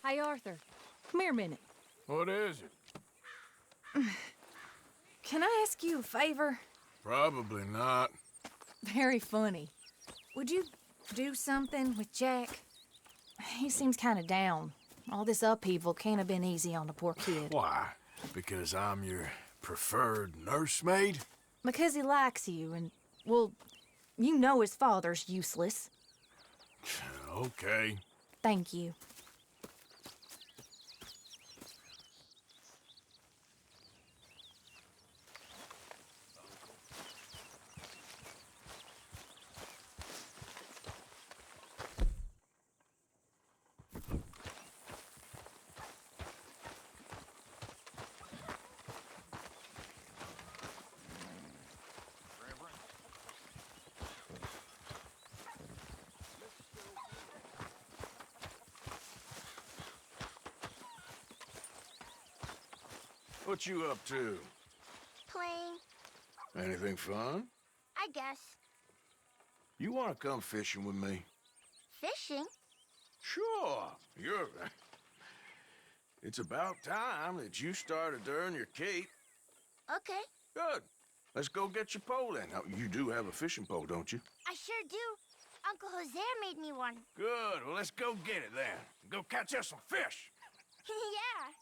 Hey, Arthur. Come here a minute. What is it? Can I ask you a favor? Probably not. Very funny. Would you do something with Jack? He seems kind of down. All this upheaval can't have been easy on the poor kid. Why? Because I'm your preferred nursemaid? Because he likes you and, well, you know his father's useless. Okay. Thank you. What you up to? Playing, Anything fun? I guess. You want to come fishing with me? Fishing? Sure. You're... It's about time that you started to earn your keep. Okay, Good. Let's go get your pole then. Now, you do have a fishing pole, don't you? I sure do. Uncle Jose made me one. Good. Well, let's go get it then. Go catch us some fish. Yeah.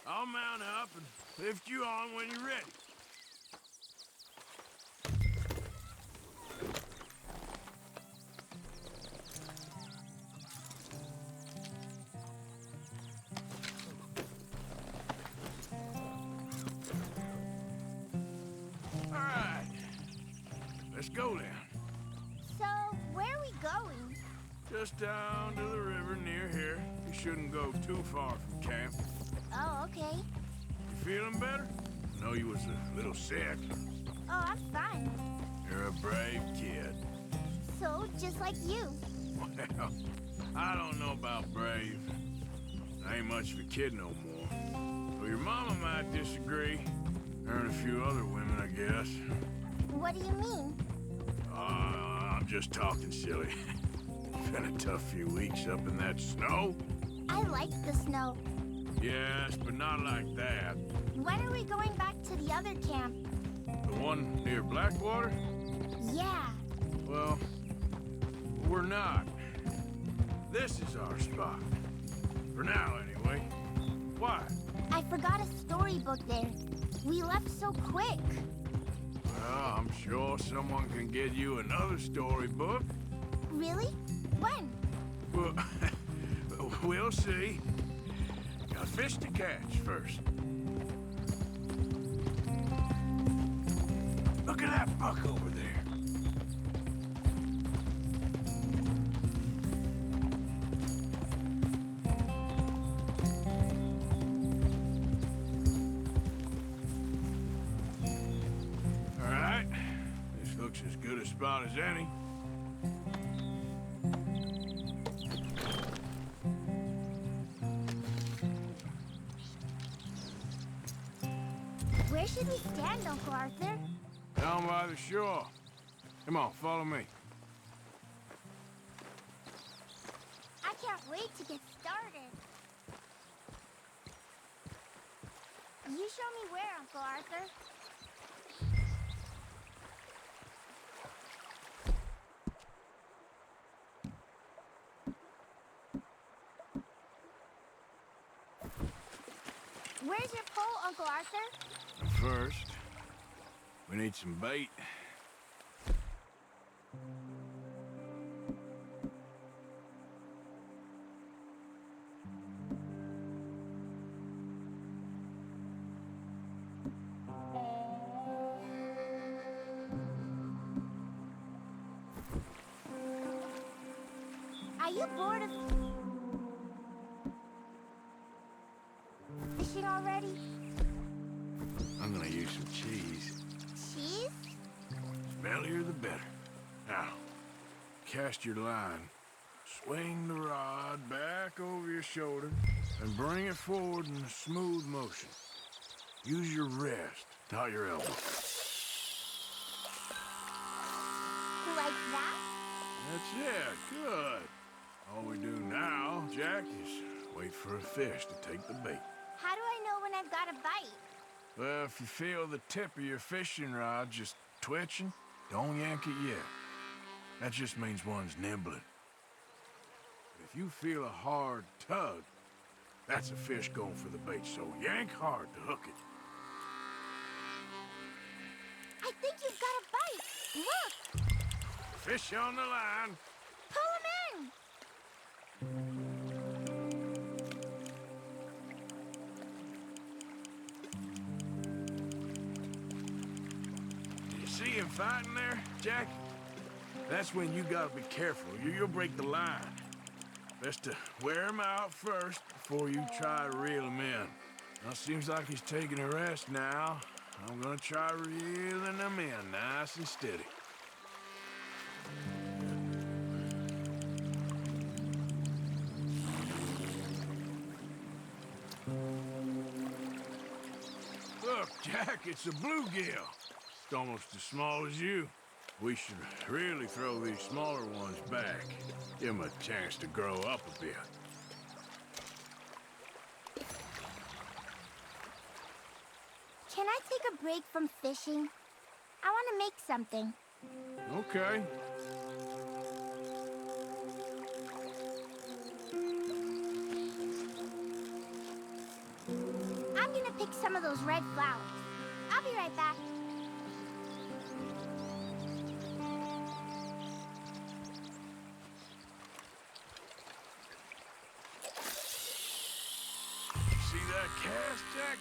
I'll mount up and lift you on when you're ready. All right. Let's go then. So, where are we going? Just down to the river near here. You shouldn't go too far from camp. Oh, okay. You feeling better? I know you was a little sick. Oh, I'm fine. You're a brave kid. So, just like you. Well, I don't know about brave. I ain't much of a kid no more. Well, your mama might disagree. Her and a few other women, I guess. What do you mean? I'm just talking silly. Been a tough few weeks up in that snow. I like the snow. Yes, but not like that. When are we going back to the other camp? The one near Blackwater? Yeah. Well, we're not. This is our spot. For now, anyway. Why? I forgot a storybook there. We left so quick. Well, I'm sure someone can get you another storybook. Really? When? Well, we'll see. Got fish to catch first. Look at that buck over there. All right. This looks as good a spot as any. Where should we stand, Uncle Arthur? Down by the shore. Come on, follow me. I can't wait to get started. You show me where, Uncle Arthur. Where's your pole, Uncle Arthur? First, we need some bait. Are you bored of fishing already? I'm gonna use some cheese. Cheese? Smellier the better. Now, cast your line. Swing the rod back over your shoulder and bring it forward in a smooth motion. Use your wrist, not your elbow. Like That? That's it. Good. All we do now, Jack, is wait for a fish to take the bait. How do I know when I've got a bite? Well, if you feel the tip of your fishing rod just twitching, don't yank it yet. That just means one's nibbling. If you feel a hard tug, that's a fish going for the bait, so yank hard to hook it. I think you've got a bite. Look! Fish on the line. Pull him in! You see him fighting there, Jack? That's when you gotta be careful. You'll break the line. Best to wear him out first before you try to reel him in. Now, seems like he's taking a rest now. I'm gonna try reeling him in nice and steady. Look, Jack, it's a bluegill. It's almost as small as you. We should really throw these smaller ones back. Give them a chance to grow up a bit. Can I take a break from fishing? I want to make something. Okay. I'm gonna pick some of those red flowers. I'll be right back. See that cast, Jack?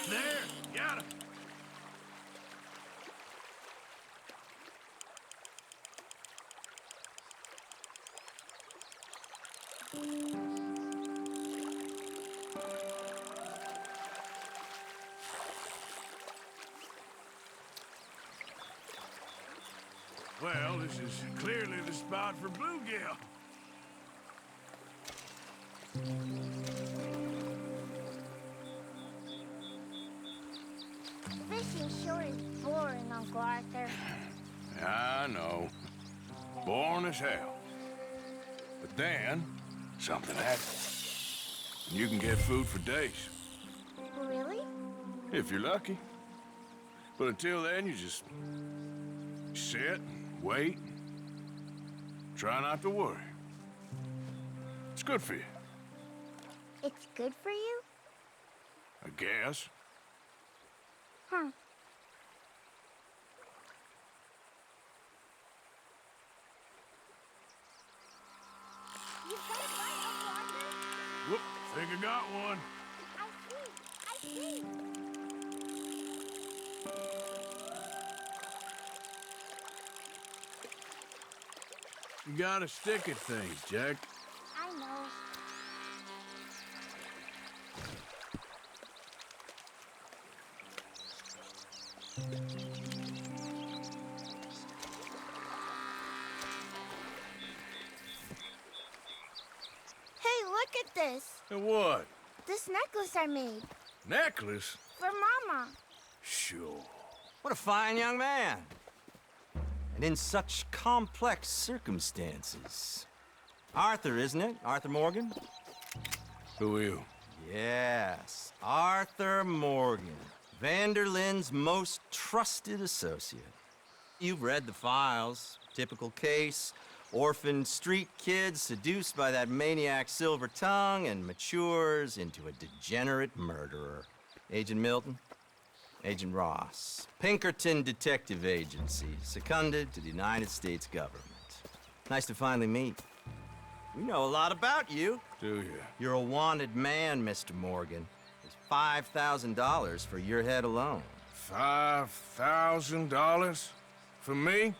There, got him. Well, this is clearly the spot for bluegill. Fishing sure is boring, Uncle Arthur. I know. Boring as hell. But then, something happens. You can get food for days, Really? if you're lucky. But until then, you just sit, wait, try not to worry. It's good for you, It's good for you? I guess. Huh. You've got a bite, Uncle Arthur? Whoop, think I got one. I see. You gotta stick at things, Jack. I know. Hey, look at this. And what? This necklace I made Necklace? for Mama. Sure. What a fine young man. And in such complex circumstances. Arthur, isn't it? Arthur Morgan? Who are you? Yes, Arthur Morgan. Vanderlyn's most trusted associate. You've read the files. Typical case. Orphaned street kid seduced by that maniac Silver Tongue and matures into a degenerate murderer. Agent Milton? Agent Ross. Pinkerton Detective Agency, seconded to the United States government. Nice to finally meet. We know a lot about you. Do you? You're a wanted man, Mr. Morgan. There's $5,000 for your head alone. $5,000? For me?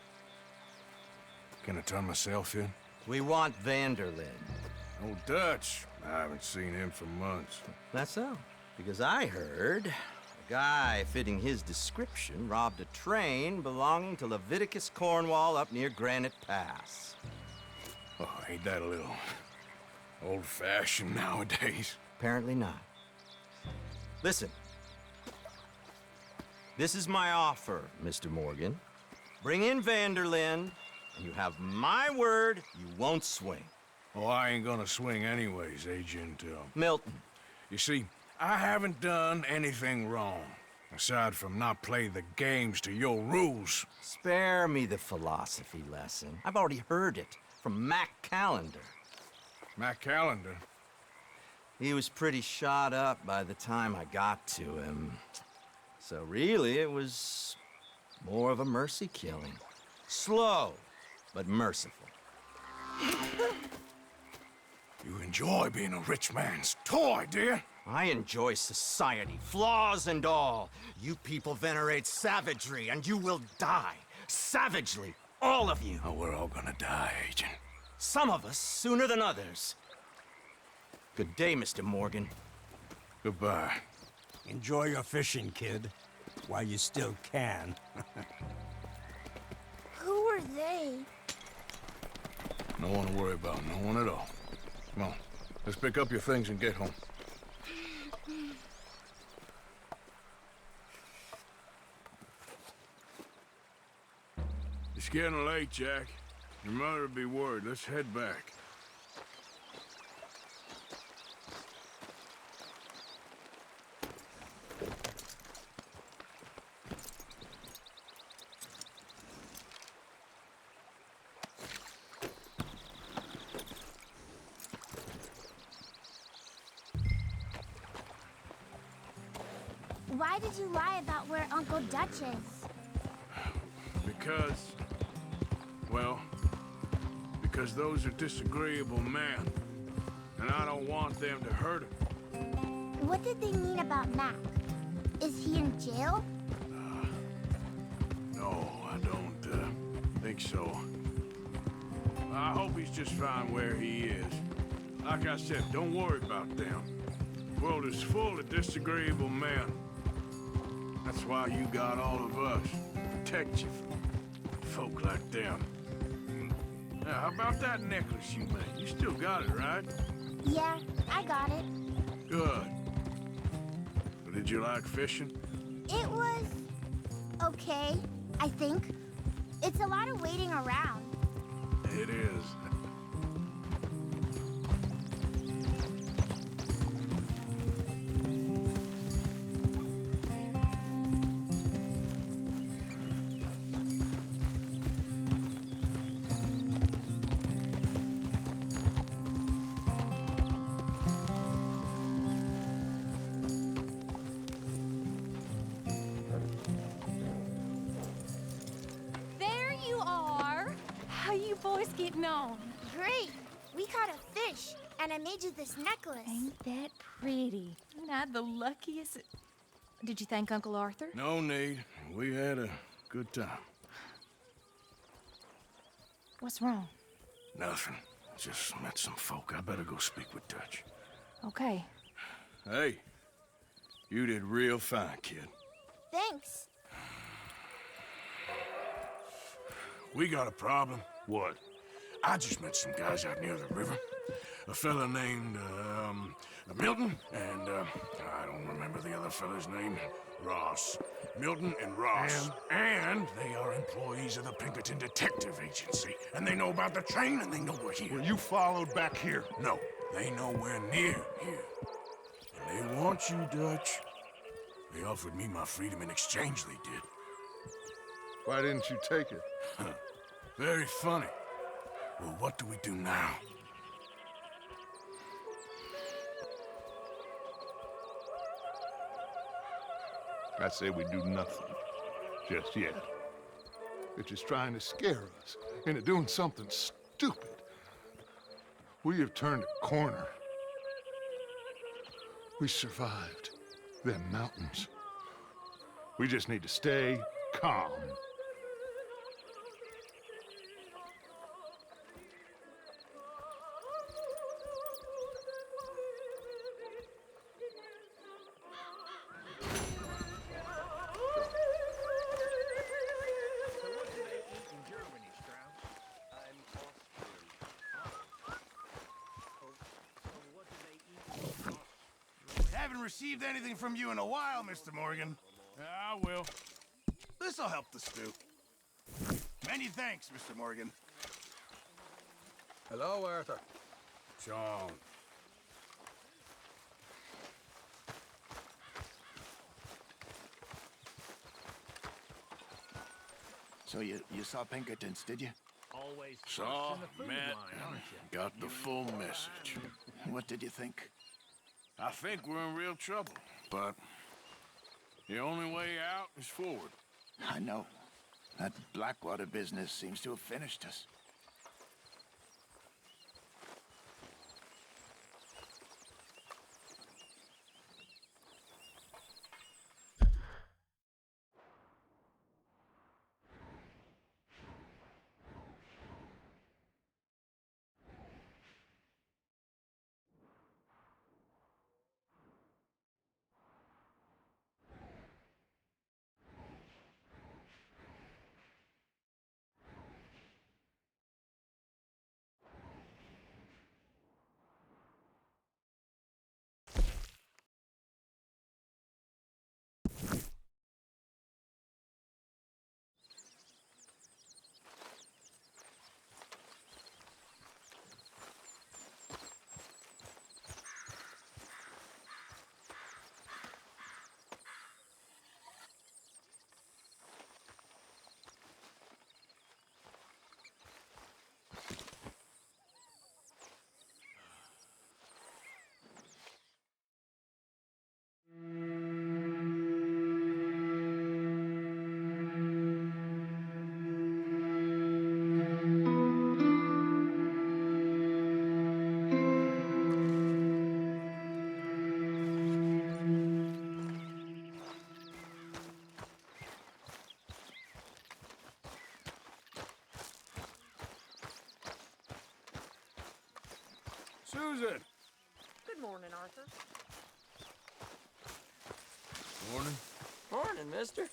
Can I turn myself in? We want Vanderlyn. Old Dutch. I haven't seen him for months. That's so. Because I heard a guy fitting his description robbed a train belonging to Leviticus Cornwall up near Granite Pass. Oh, ain't that a little old-fashioned nowadays? Apparently not. Listen. This is my offer, Mr. Morgan. Bring in Vanderlyn, and you have my word you won't swing. Oh, I ain't gonna swing anyways, Agent, Milton. You see, I haven't done anything wrong, aside from not play the games to your rules. Spare me the philosophy lesson. I've already heard it from Mac Callender. Matt Callender. He was pretty shot up by the time I got to him. So really, it was more of a mercy killing. Slow, but merciful. You enjoy being a rich man's toy, dear. I enjoy society, flaws and all. You people venerate savagery, and you will die. Savagely, all of you. Oh, we're all gonna die, Agent. Some of us sooner than others. Good day, Mr. Morgan. Goodbye. Enjoy your fishing, kid, while you still can. Who are they? No one to worry about, no one at all. Come on, let's pick up your things and get home. It's getting late, Jack. Your mother will be worried. Let's head back. Why did you lie about where Uncle Dutch is? Because those are disagreeable men, and I don't want them to hurt him. What did they mean about Mac? Is he in jail? No, I don't think so. I hope he's just fine where he is. Like I said, don't worry about them. The world is full of disagreeable men. That's why you got all of us. Protect you from folk like them. Now, how about that necklace you made? You still got it, right? Yeah, I got it. Good. But did you like fishing? It was okay, I think. It's a lot of waiting around. It is. There you are. How you boys getting on? Great! We caught a fish, and I made you this necklace. Ain't that pretty? Ain't I the luckiest? Did you thank Uncle Arthur? No need. We had a good time. What's wrong? Nothing. Just met some folk. I better go speak with Dutch. Okay. Hey, you did real fine, kid. Thanks. We got a problem. What? I just met some guys out near the river. A fella named, Milton, and, I don't remember the other fella's name. Ross. Milton and Ross. And they are employees of the Pinkerton Detective Agency. And they know about the train, and they know we're here. Well, you followed back here. No, they know we're near here. And they want you, Dutch. They offered me my freedom in exchange, they did. Why didn't you take it? Very funny. Well, what do we do now? I say we do nothing. Just yet. They're just trying to scare us into doing something stupid. We have turned a corner. We survived them mountains. We just need to stay calm. haven't received anything from you in a while, Mr. Morgan. I will. This'll help the stew. Many thanks, Mr. Morgan. Hello, Arthur. Sean. So you saw Pinkertons, did you? Always Saw, in the food met, line, aren't you? got the full message. What did you think? I think we're in real trouble, but the only way out is forward. I know. That Blackwater business seems to have finished us. Susan! Good morning, Arthur. Morning. Morning, mister.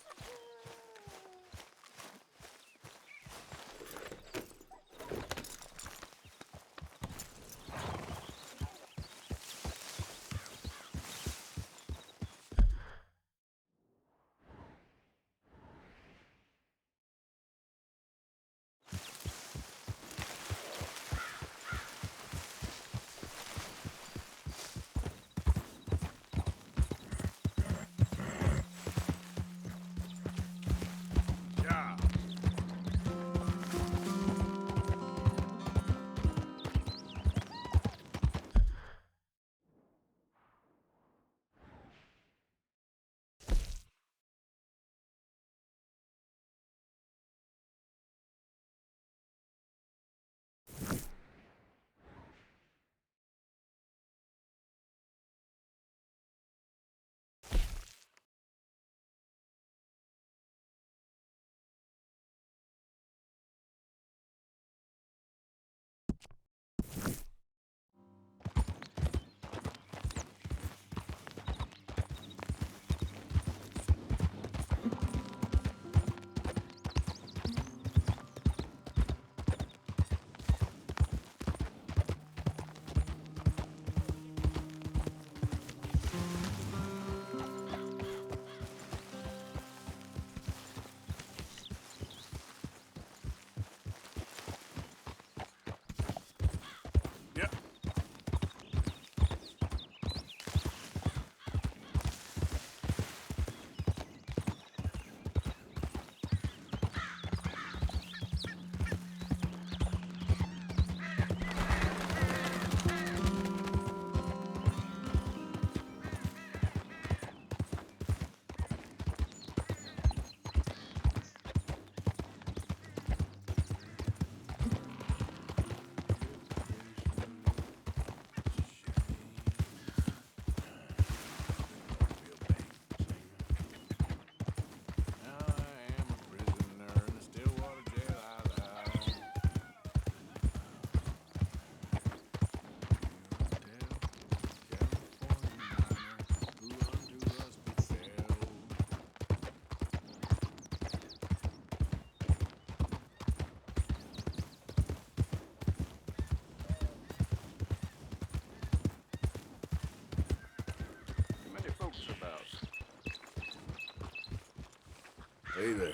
Hey there.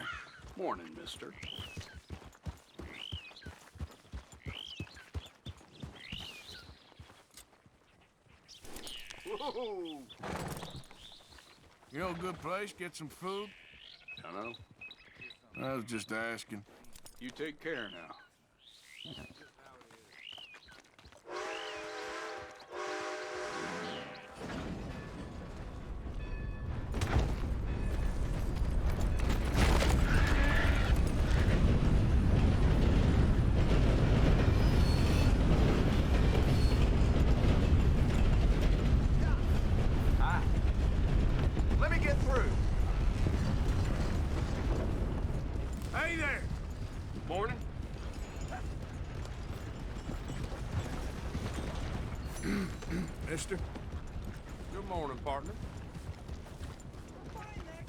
Morning, mister. Whoa! You know a good place? Get some food? Dunno. I was just asking. You take care now. Let me get through. Hey there! Morning. Mister? Good morning, partner.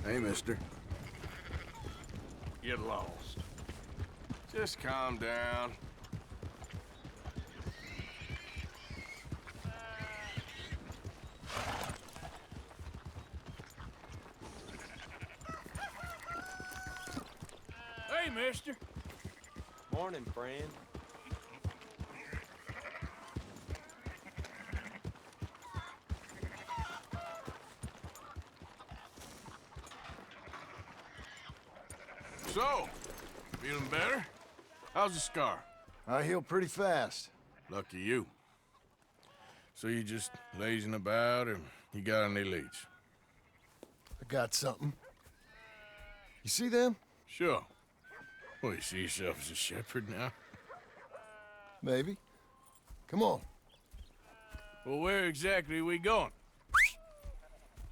Hey, mister. Get lost. Just calm down. Hey, mister. Morning, friend. So, feeling better? How's the scar? I heal pretty fast. Lucky you. So you just lazing about, or you got any leads? I got something. You see them? Sure. Well, you see yourself as a shepherd now? Maybe. Come on. Well, where exactly are we going?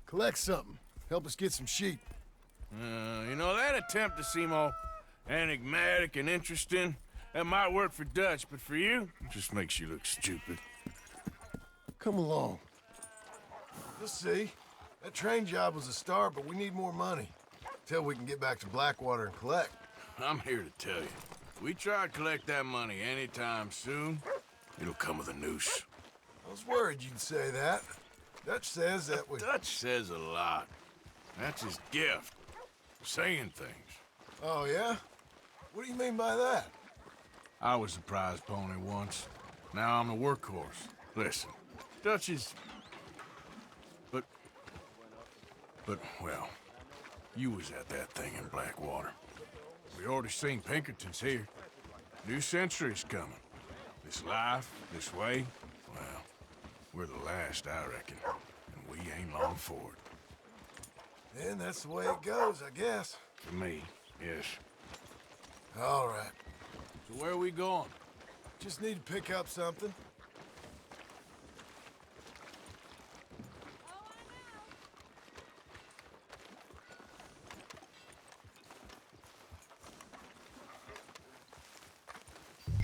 Collect something. Help us get some sheep. You know, that attempt to seem all enigmatic and interesting, that might work for Dutch, but for you, it just makes you look stupid. Come along. You'll see. That train job was a start, but we need more money. Till we can get back to Blackwater and collect. I'm here to tell you, we try to collect that money anytime soon, it'll come with a noose. I was worried you'd say that. Dutch says that we... Dutch says a lot. That's his gift. Saying things. Oh, yeah? What do you mean by that? I was the prize pony once. Now I'm the workhorse. Listen, Dutch is... But, well, you was at that thing in Blackwater. We already seen Pinkertons here. New century's coming. This life, this way, well, we're the last, I reckon. And we ain't long for it. Then that's the way it goes, I guess. For me, yes. All right. So where are we going? Just need to pick up something.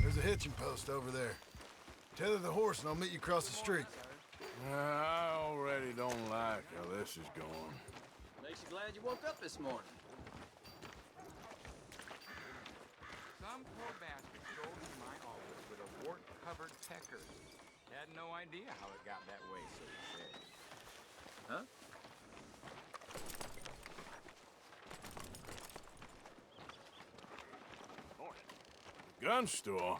There's a hitching post over there. Tether the horse and I'll meet you across the street. I already don't like how this is going. Makes you glad you woke up this morning. Some poor bastard stole into my office with a wart-covered pecker. Had no idea how it got that way, so he said. Huh? Gun store?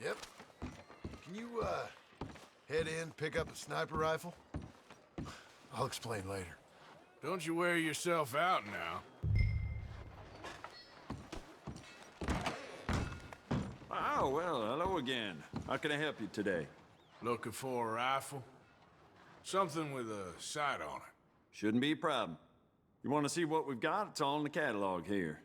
Yep. Can you, head in, pick up a sniper rifle? I'll explain later. Don't you wear yourself out now. Oh, well, hello again. How can I help you today? Looking for a rifle? Something with a sight on it. Shouldn't be a problem. You want to see what we've got? It's all in the catalog here.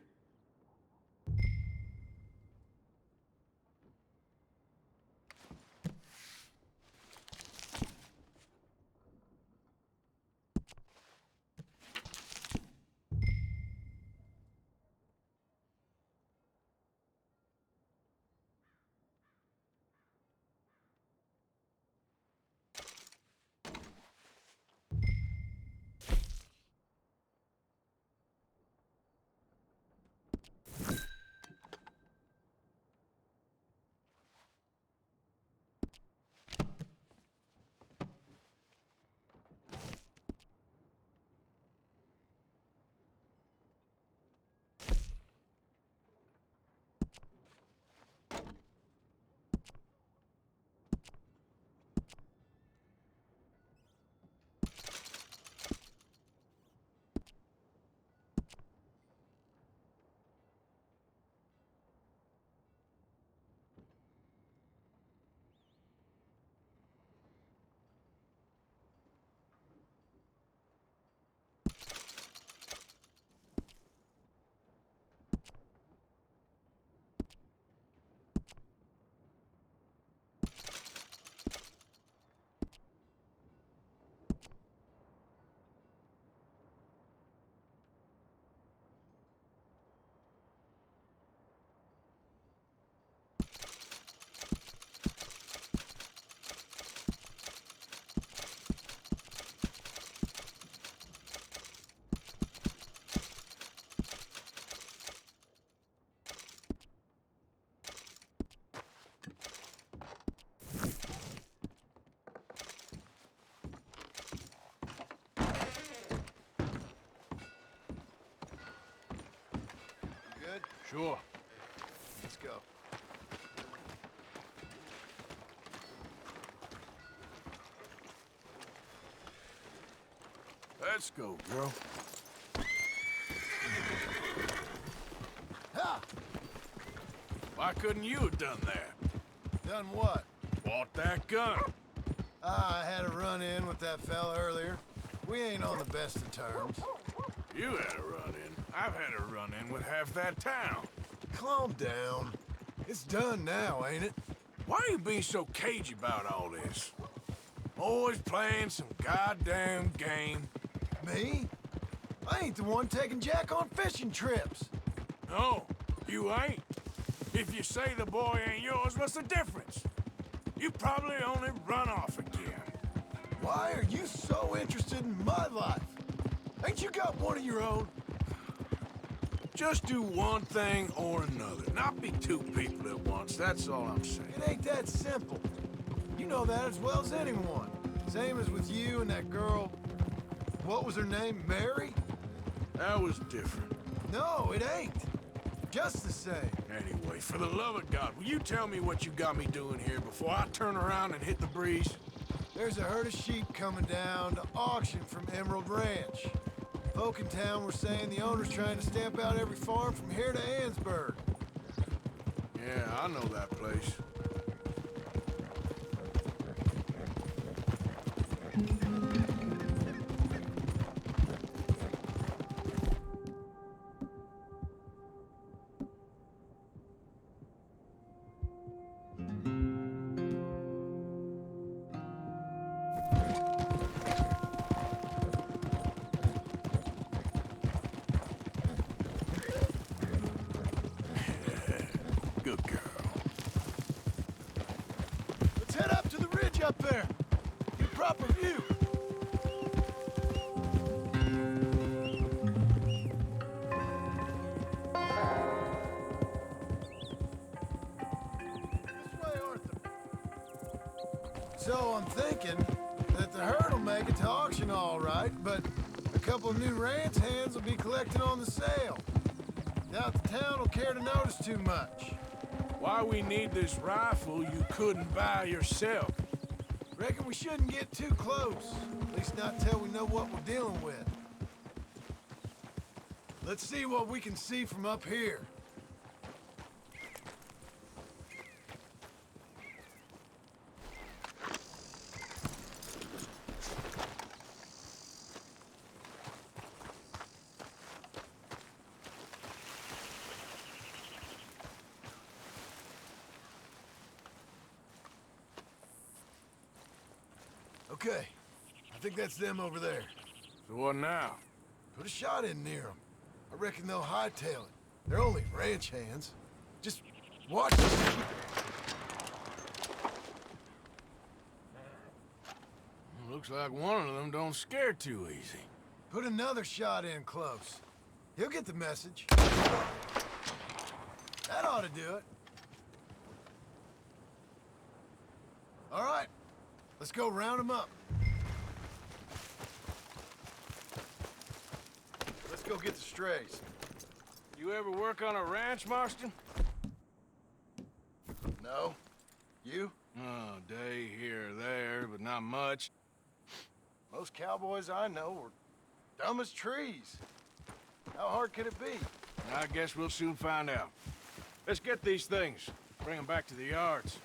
Sure. Let's go. Let's go, girl. Ha! Why couldn't you have done that? Done what? Bought that gun. I had a run-in with that fella earlier. We ain't on the best of terms. You had a run-in. I've had a run-in with half that town. Calm down. It's done now, ain't it? Why are you being so cagey about all this? Always playing some goddamn game. Me? I ain't the one taking Jack on fishing trips. No, you ain't. If you say the boy ain't yours, what's the difference? You probably only run off again. Why are you so interested in my life? Ain't you got one of your own? Just do one thing or another. Not be two people at once, that's all I'm saying. It ain't that simple. You know that as well as anyone. Same as with you and that girl... What was her name? Mary? That was different. No, it ain't. Just the same. Anyway, for the love of God, will you tell me what you got me doing here before I turn around and hit the breeze? There's a herd of sheep coming down to auction from Emerald Ranch. Folk in town were saying the owner's trying to stamp out every farm from here to Ansburg. Yeah, I know that place. Good girl. Let's head up to the ridge up there. Get a proper view. This way, Arthur. So I'm thinking that the herd will make it to auction all right, but a couple of new ranch hands will be collecting on the sale. Doubt the town will care to notice too much. Why we need this rifle you couldn't buy yourself? Reckon we shouldn't get too close. At least not till we know what we're dealing with. Let's see what we can see from up here. Okay, I think that's them over there. So what now? Put a shot in near them. I reckon they'll hightail it. They're only ranch hands. Just watch them. Looks like one of them don't scare too easy. Put another shot in close. He'll get the message. That ought to do it. All right, let's go round them up. Let's go get the strays. You ever work on a ranch, Marston? No. You? Oh, day here or there, but not much. Most cowboys I know are dumb as trees. How hard could it be? I guess we'll soon find out. Let's get these things. Bring them back to the yards.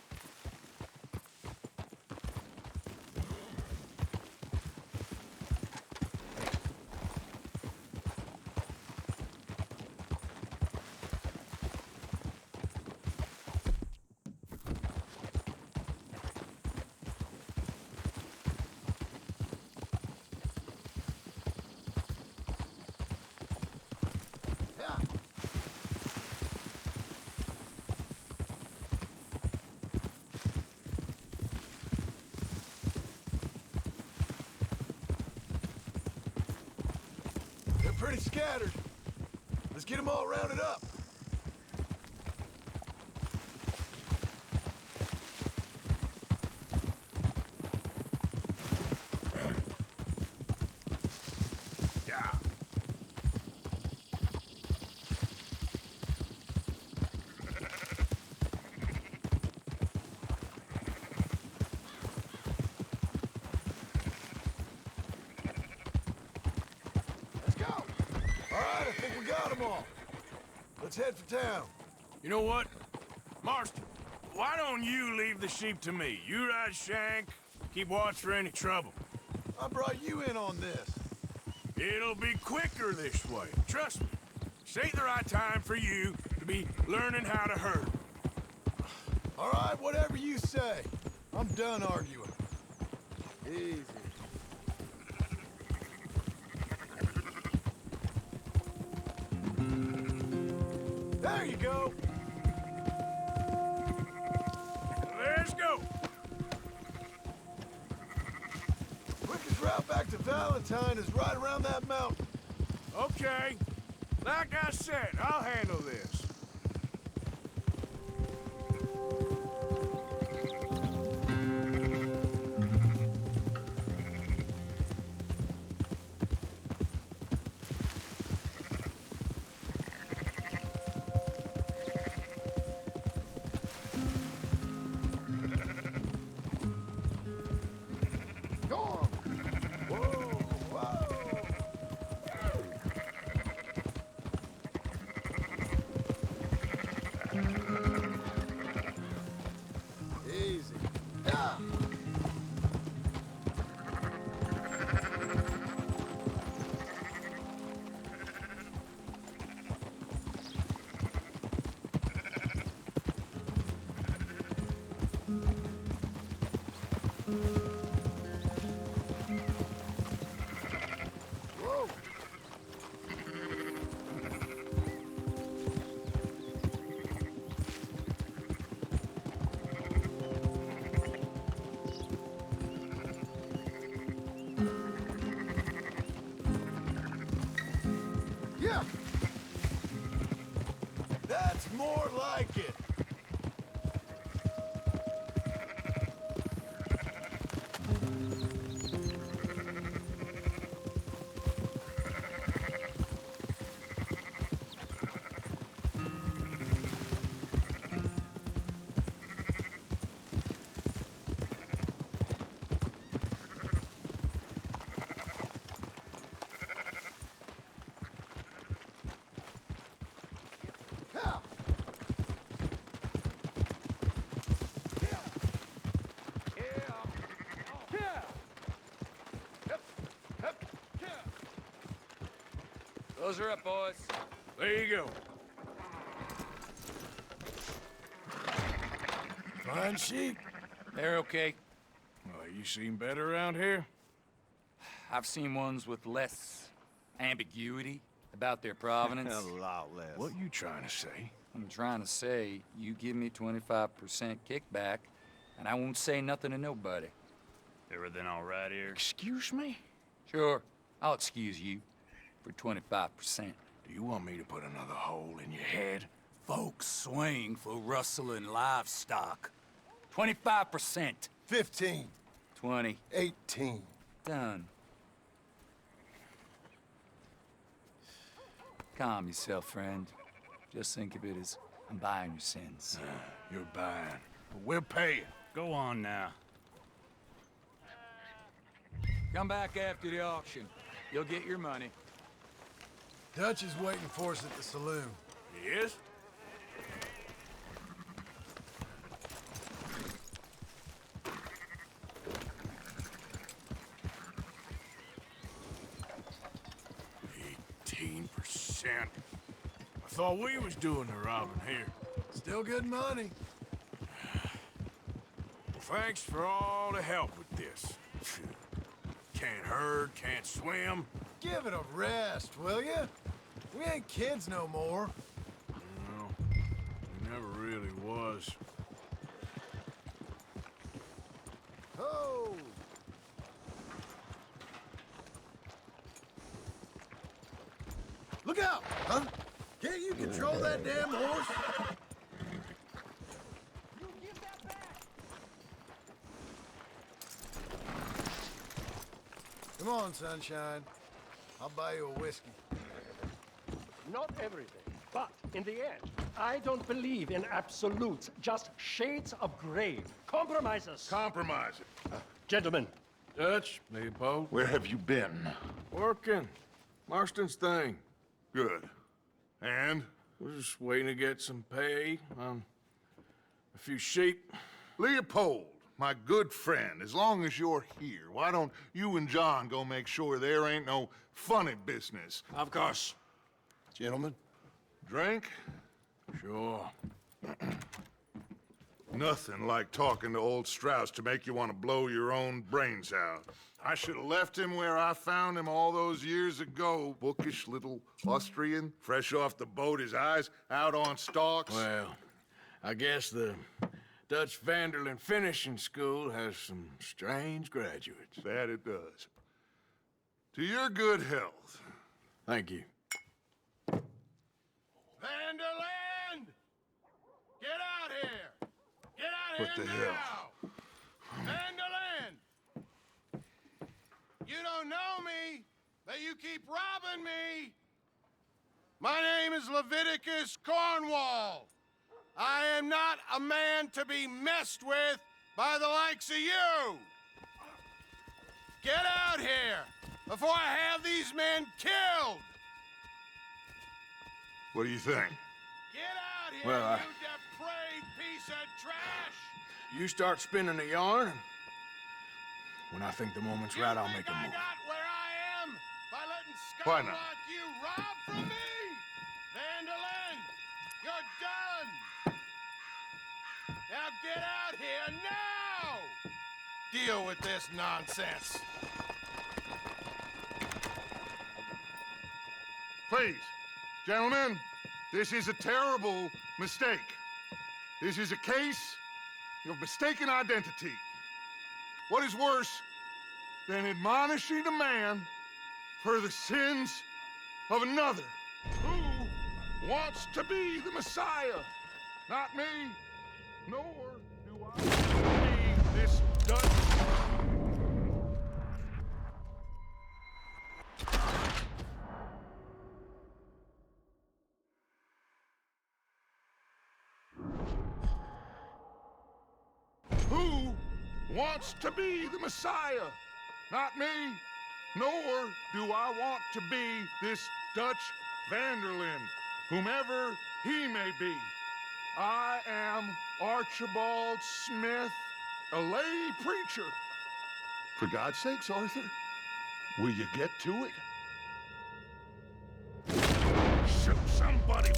Yeah. They're pretty scattered. Let's get them all rounded up. Yeah. All right, I think we got them all. Let's head for town. You know what? Marston, why don't you leave the sheep to me? You ride Shank, keep watch for any trouble. I brought you in on this. It'll be quicker this way. Trust me. This ain't the right time for you to be learning how to herd. All right, whatever you say. I'm done arguing. Easy. There you go. Let's go. Quickest route back to Valentine is right around that mountain. Okay. Like I said, I'll handle this. Go on. Whoa, whoa. Easy. Yeah. Whoa. Yeah. That's more like it. Yeah. Those are up, boys. There you go. Fine sheep. They're okay. Well, you seem better around here. I've seen ones with less ambiguity about their provenance. A lot less. What you trying to say? I'm trying to say, you give me 25% kickback, and I won't say nothing to nobody. Everything all right here? Excuse me? Sure, I'll excuse you for 25%. Do you want me to put another hole in your head? Folks swing for rustling livestock. 25%. 15. 20. 18. Done. Calm yourself, friend. Just think of it as I'm buying your sins. You're buying. But we'll pay you. Go on now. Come back after the auction. You'll get your money. Dutch is waiting for us at the saloon. He is? I thought we was doing the robbing here. Still good money. Well, thanks for all the help with this. Can't herd, can't swim. Give it a rest, will ya? We ain't kids no more. No, we never really was. Oh! Look out, huh? Can't you control that damn horse? Come on, sunshine. I'll buy you a whiskey. Not everything, but in the end, I don't believe in absolutes, just shades of gray. Compromises. Compromise it. Gentlemen. Dutch, Leopold. Where have you been? Working. Marston's thing. Good. And? We're just waiting to get some pay on a few sheep. Leopold, my good friend, as long as you're here, why don't you and John go make sure there ain't no funny business? Of course. Gentlemen? Drink? Sure. Nothing like talking to old Strauss to make you want to blow your own brains out. I should have left him where I found him all those years ago. Bookish little Austrian, fresh off the boat, his eyes out on stalks. Well, I guess the Dutch Vanderlyn Finishing School has some strange graduates. That it does. To your good health. Thank you. Vanderland! Get out here! Get out What here the now! hell? Vanderland! You don't know me, but you keep robbing me! My name is Leviticus Cornwall. I am not a man to be messed with by the likes of you! Get out here before I have these men killed! What do you think? Get out here, Well, you depraved piece of trash! You start spinning the yarn, and when I think the moment's right, I'll make a I move. got where I am by letting Why scum not? like you rob from me! Vanderlyn, you're done! Now get out here now! Deal with this nonsense. Please, gentlemen, this is a terrible mistake. This is a case of mistaken identity. What is worse than admonishing a man for the sins of another? Who wants to be the Messiah? Not me, nor do I want to be this Dutch. Who wants to be the Messiah? Not me, nor do I want to be this Dutch Vanderlyn, whomever he may be. I am Archibald Smith, a lay preacher. For God's sakes, Arthur, will you get to it? Shoot somebody,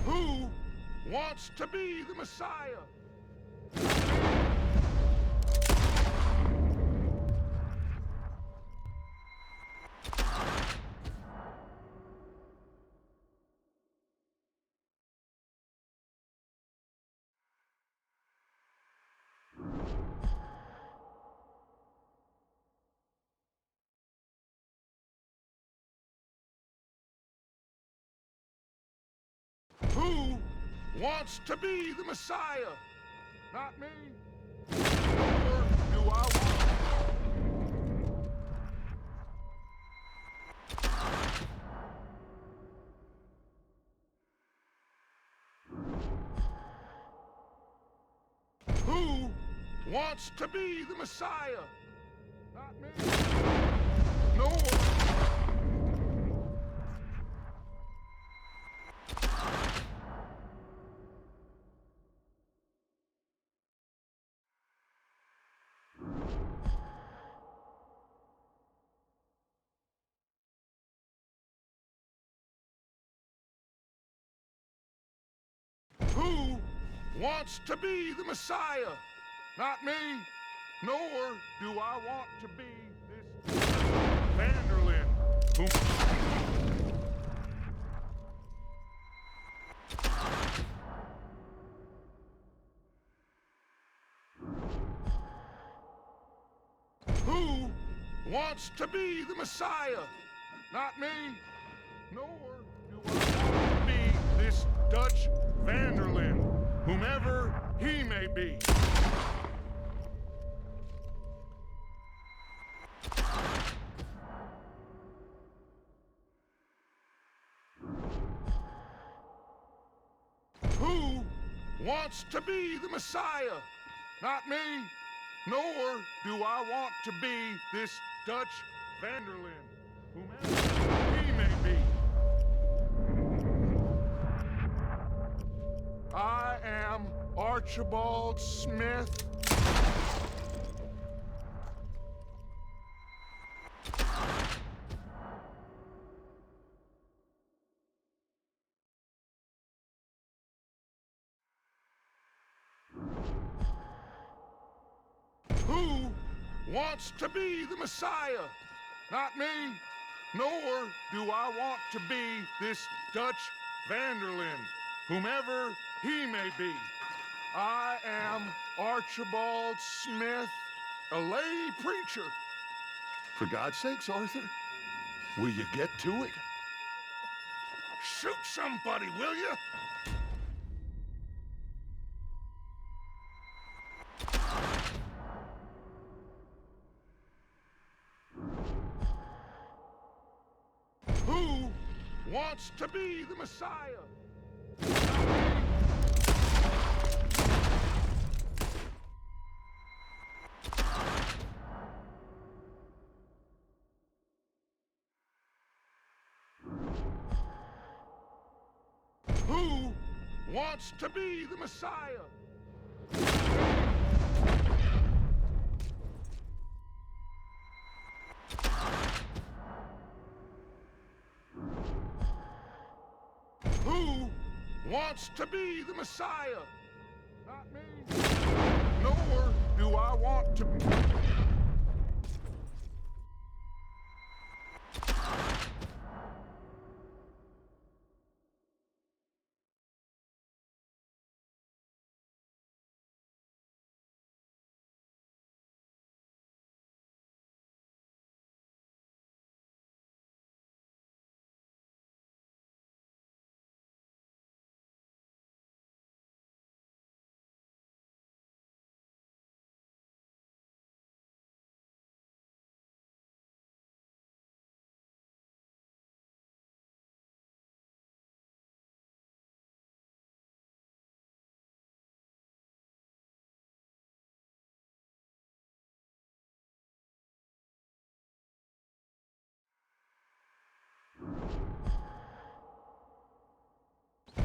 Who wants to be the Messiah? Who wants to be the Messiah? Not me. Nor do I want. Who wants to be the Messiah? Not me. Nor. Who wants to be the Messiah? Not me, nor do I want to be this Vanderlyn, Who wants to be the Messiah? Not me, nor do I want to be this Dutch Vanderlyn, whomever he may be. Who wants to be the Messiah? Not me, nor do I want to be this Dutch van der Linde, whomever he may be. I am Archibald Smith. Who wants to be the Messiah? Not me, nor do I want to be this Dutch van der Linde, whomever he may be. I am Archibald Smith, a lay preacher. For God's sakes, Arthur, will you get to it? Shoot somebody, will you? Who wants to be the Messiah? Who wants to be the Messiah? Who wants to be the Messiah? Not me, nor do I want to be.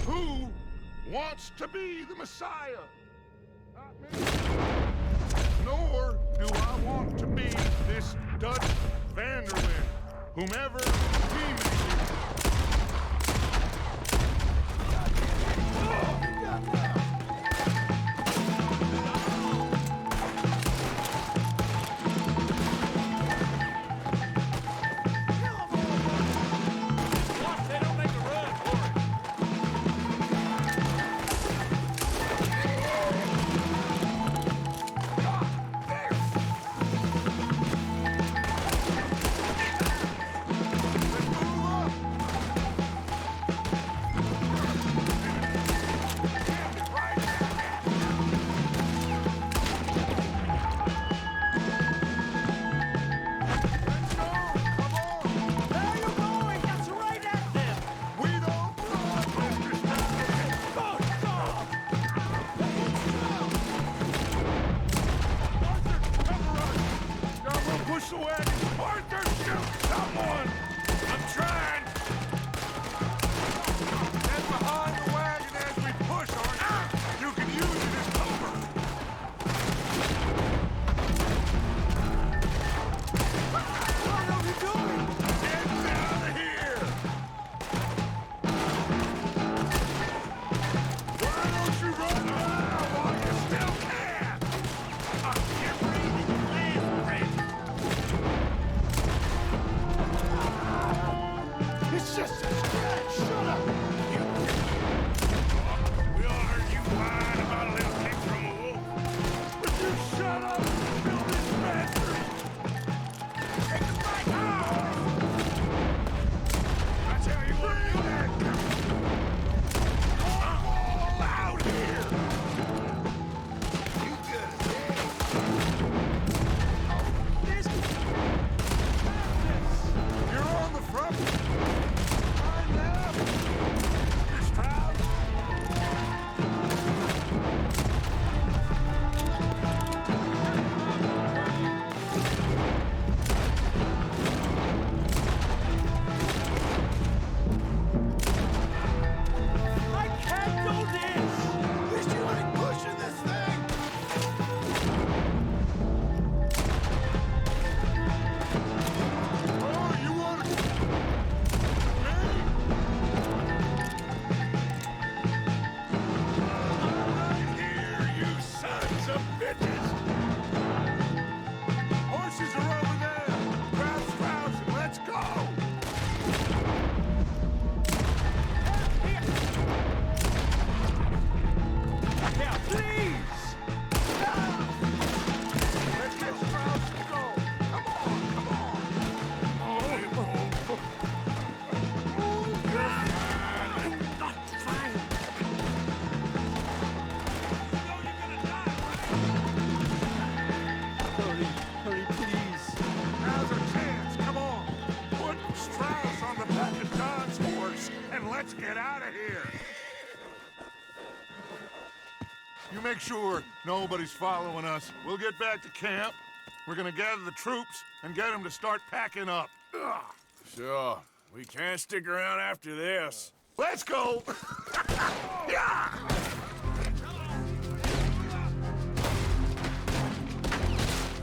Who wants to be the Messiah? Not me, nor do I want to be this Dutch van der Linde, whomever he may be. Let's get out of here. You make sure nobody's following us. We'll get back to camp. We're gonna gather the troops and get them to start packing up. Ugh. Sure. We can't stick around after this. Let's go! Yeah!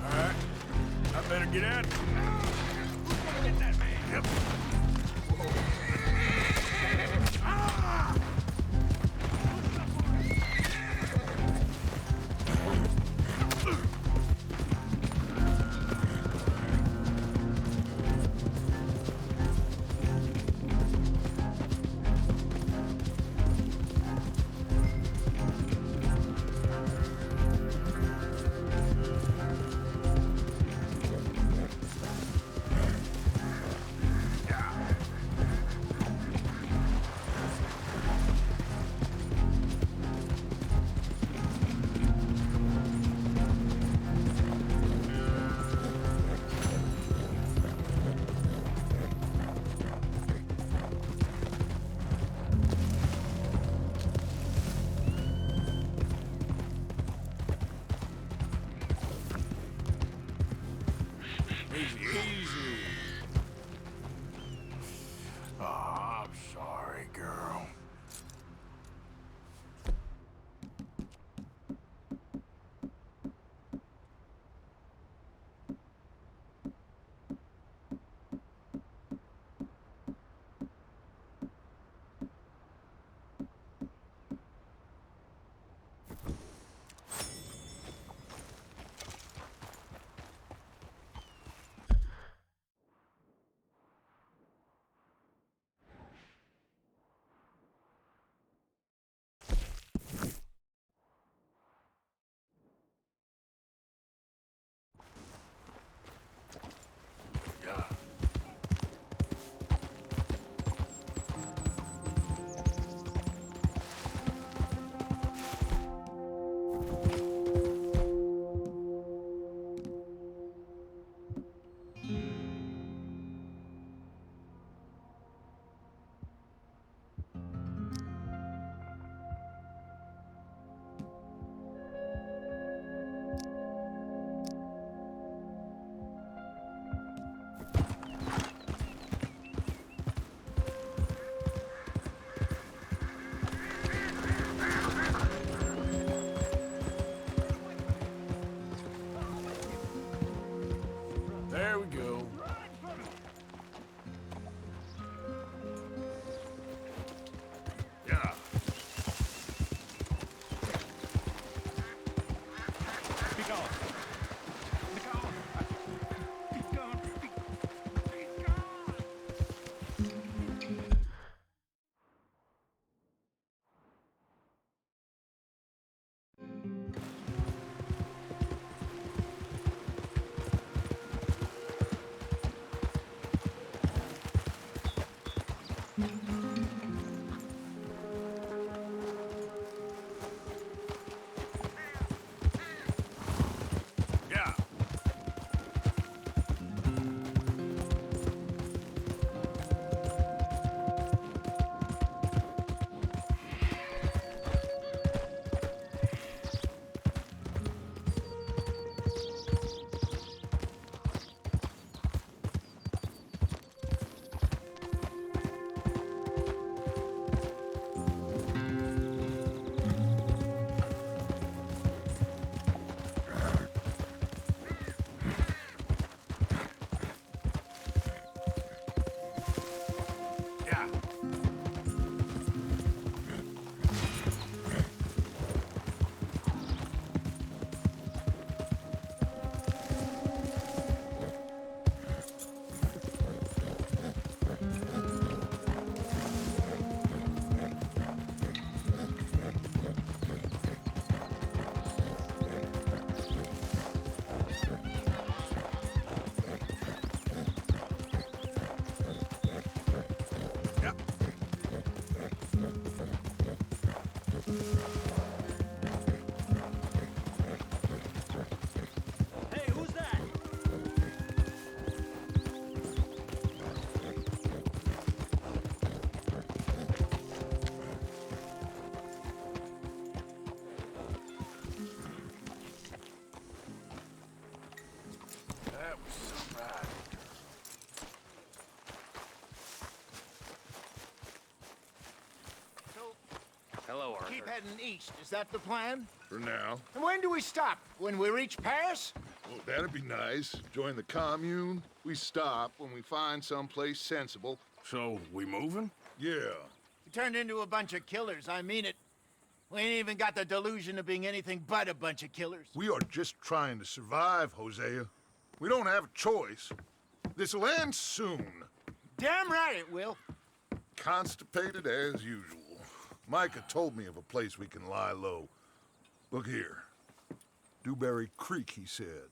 All right. I better get out. Get that man. Yep. Ah! Easy, easy. Oh, I'm sorry, girl. There we go. Yeah. Be gone. Be gone. Be gone. Be gone. Yeah. Yeah. Yep. Hey, who's that? Hello, Arthur. Keep heading east. Is that the plan? For now. And when do we stop? When we reach Paris? Well, that'd be nice. Join the commune. We stop when we find someplace sensible. So, we moving? Yeah. We turned into a bunch of killers. I mean it. We ain't even got the delusion of being anything but a bunch of killers. We are just trying to survive, Hosea. We don't have a choice. This'll end soon. Damn right it will. Constipated as usual. Micah told me of a place we can lie low. Look here. Dewberry Creek, he said.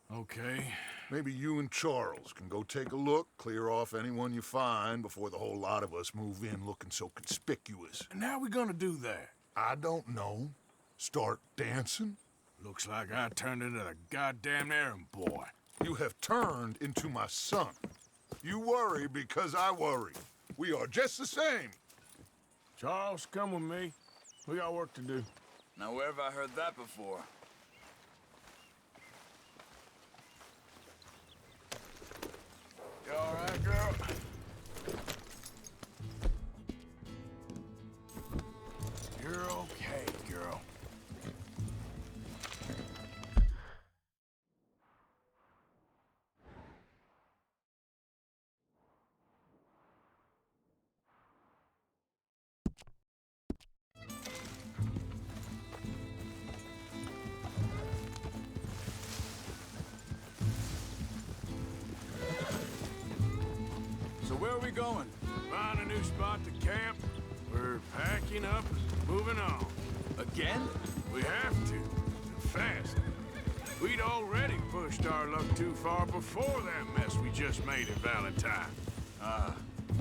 Okay. Maybe you and Charles can go take a look, clear off anyone you find before the whole lot of us move in looking so conspicuous. And how we gonna do that? I don't know. Start dancing? Looks like I turned into the goddamn errand boy. You have turned into my son. You worry because I worry. We are just the same. Charles, come with me. We got work to do. Now, where have I heard that before? You all right, girl? You're okay, girl. So where are we going? Find a new spot to camp. We're packing up and moving on. Again? We have to. And fast. We'd already pushed our luck too far before that mess we just made at Valentine.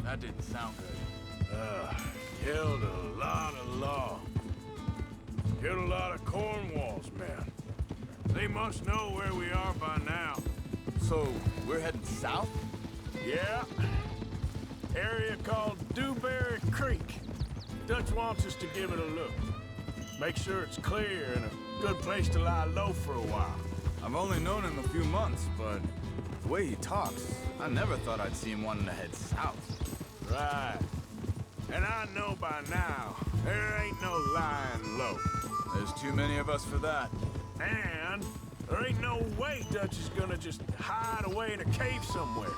That didn't sound good. Killed a lot of law. Killed a lot of Cornwall's men. They must know where we are by now. So, we're heading south? Yeah. Area called Dewberry Creek. Dutch wants us to give it a look. Make sure it's clear and a good place to lie low for a while. I've only known him a few months, but the way he talks, I never thought I'd see him wanting to head south. Right. And I know by now, there ain't no lying low. There's too many of us for that. And there ain't no way Dutch is gonna just hide away in a cave somewhere.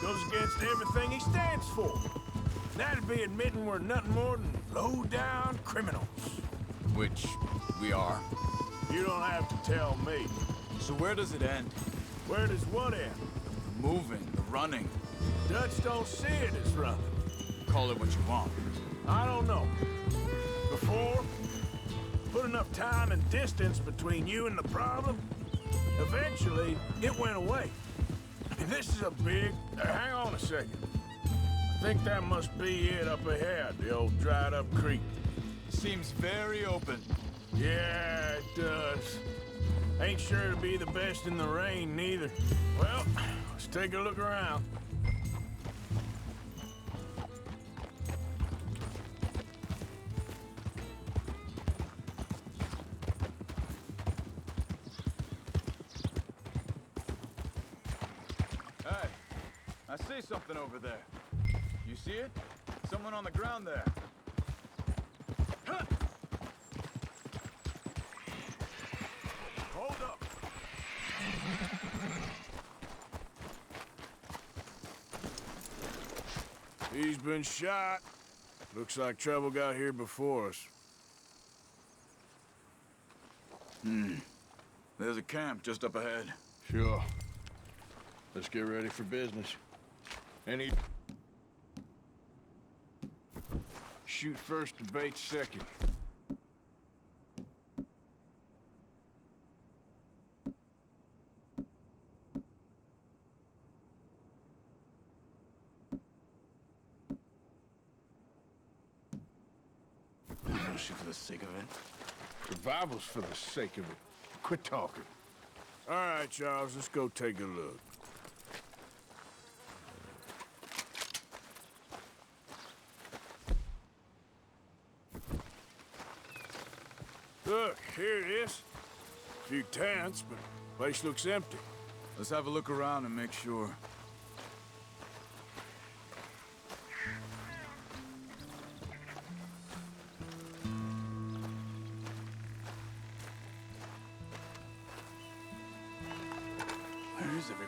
Goes against everything he stands for. That'd be admitting we're nothing more than low-down criminals. Which we are. You don't have to tell me. So where does it end? Where does what end? The moving, the running. Dutch don't see it as running. Call it what you want. I don't know. Before, put enough time and distance between you and the problem, eventually it went away. And this is a big... hang on a second. I think that must be it up ahead, the old dried-up creek. Seems very open. Yeah, it does. Ain't sure to be the best in the rain, neither. Well, let's take a look around. Hey, I see something over there. You see it? Someone on the ground there. Huh. Hold up. He's been shot. Looks like trouble got here before us. There's a camp just up ahead. Sure. Let's get ready for business. Any... Shoot first, debate second. Shoot for the sake of it. Survival's for the sake of it. Quit talking. All right, Charles, let's go take a look. Look, here it is. A few tents, but the place looks empty. Let's have a look around and make sure.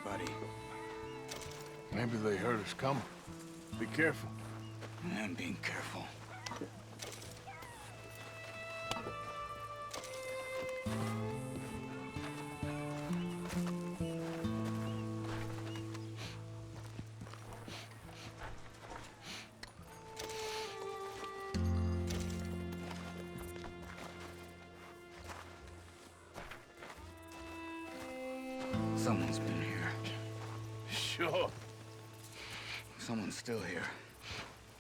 buddy. Maybe they heard us coming. Be careful. I'm being careful. Someone's been here. Sure. Someone's still here.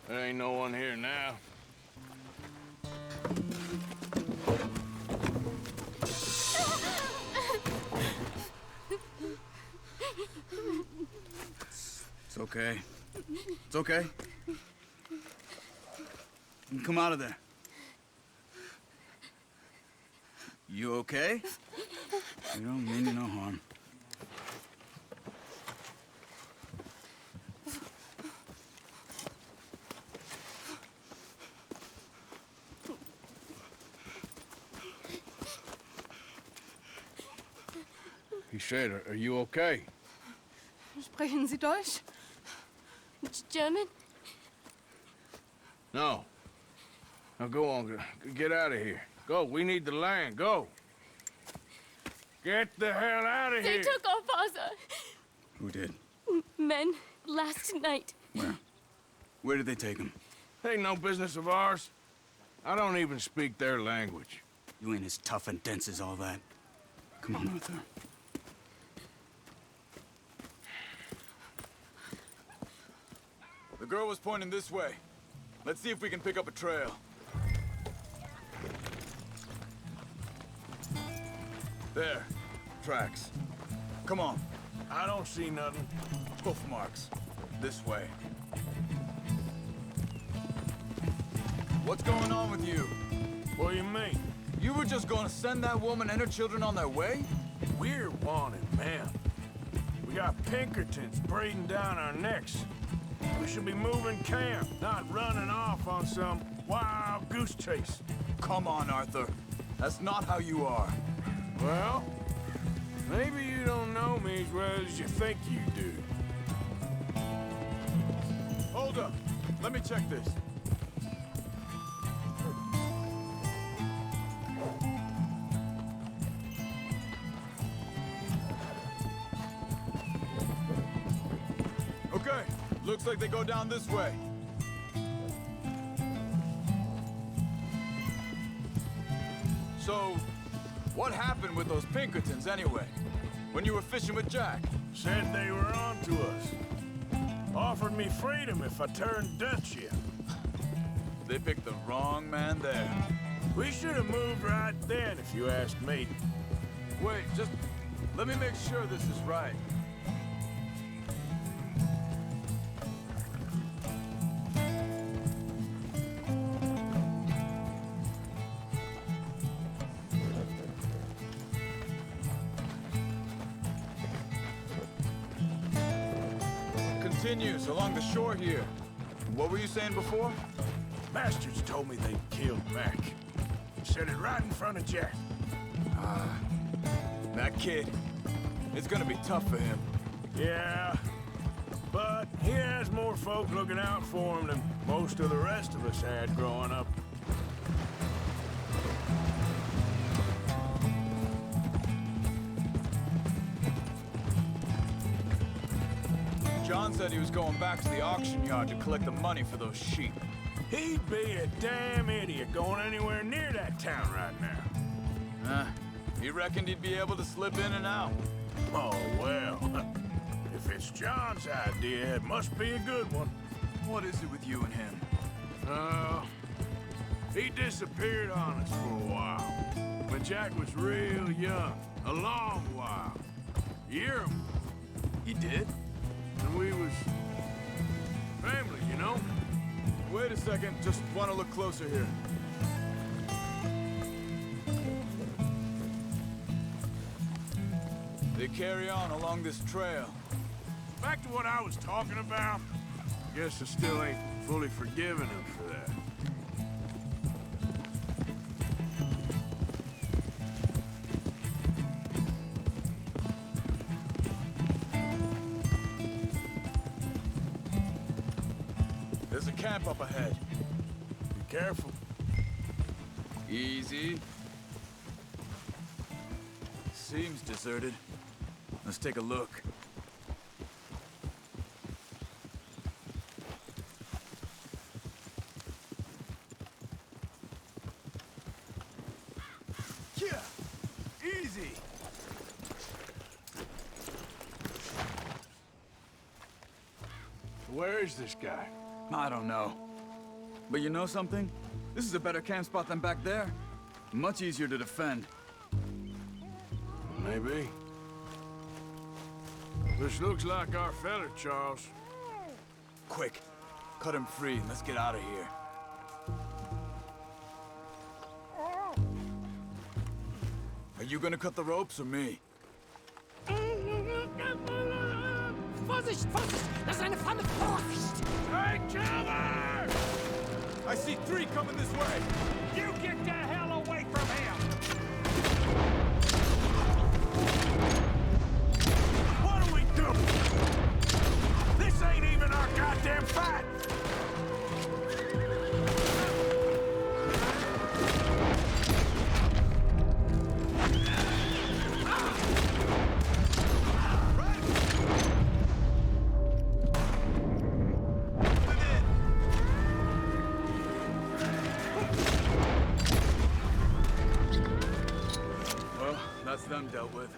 There ain't no one here now. It's okay. It's okay. You can come out of there. You okay? You don't mean you no harm. He said, are you okay? Sprechen Sie Deutsch? German? No. Now go on, get out of here. Go, we need the land, go. Get the hell out of They here. took our father. Who did? Men, last night. Where? Where did they take him? Ain't no business of ours. I don't even speak their language. You ain't as tough and dense as all that. Come on, Arthur. The girl was pointing this way. Let's see if we can pick up a trail. There. Tracks. Come on. I don't see nothing. Hoof marks. This way. What's going on with you? What do you mean? You were just gonna send that woman and her children on their way? We're wanted, man. We got Pinkertons breathing down our necks. We should be moving camp, not running off on some wild goose chase. Come on, Arthur. That's not how you are. Well, maybe you don't know me as well as you think you do. Hold up. Let me check this. Okay, looks like they go down this way. So, what happened with those Pinkertons anyway? When you were fishing with Jack? Said they were on to us. Offered me freedom if I turned Dutch yet. They picked the wrong man there. We should have moved right then, if you ask me. Wait, just let me make sure this is right. Continues along the shore here. What were you saying before? Bastards told me they killed Mac. Said it right in front of Jack. That kid. It's gonna be tough for him. Yeah, but he has more folk looking out for him than most of the rest of us had growing up. John said he was going back to the auction yard to collect the money for those sheep. He'd be a damn idiot going anywhere near that town right now. He reckoned he'd be able to slip in and out. Oh, well. If it's John's idea, it must be a good one. What is it with you and him? He disappeared on us for a while. When Jack was real young. A long while. A year or more. He did? And we was family, you know? Wait a second, just want to look closer here. They carry on along this trail. Back to what I was talking about. Guess I still ain't fully forgiven him for that. camp up ahead. Be careful. Easy. Seems deserted. Let's take a look. Yeah, easy. Where is this guy? I don't know. But you know something? This is a better camp spot than back there. Much easier to defend. Maybe. This looks like our fella, Charles. Quick, cut him free and let's get out of here. Are you gonna cut the ropes or me? Vorsicht, Vorsicht! Das ist eine Falle! Vorsicht! Take cover! I see 3 coming this way! You get the hell away from him! What do we do? This ain't even our goddamn fight! That's them dealt with.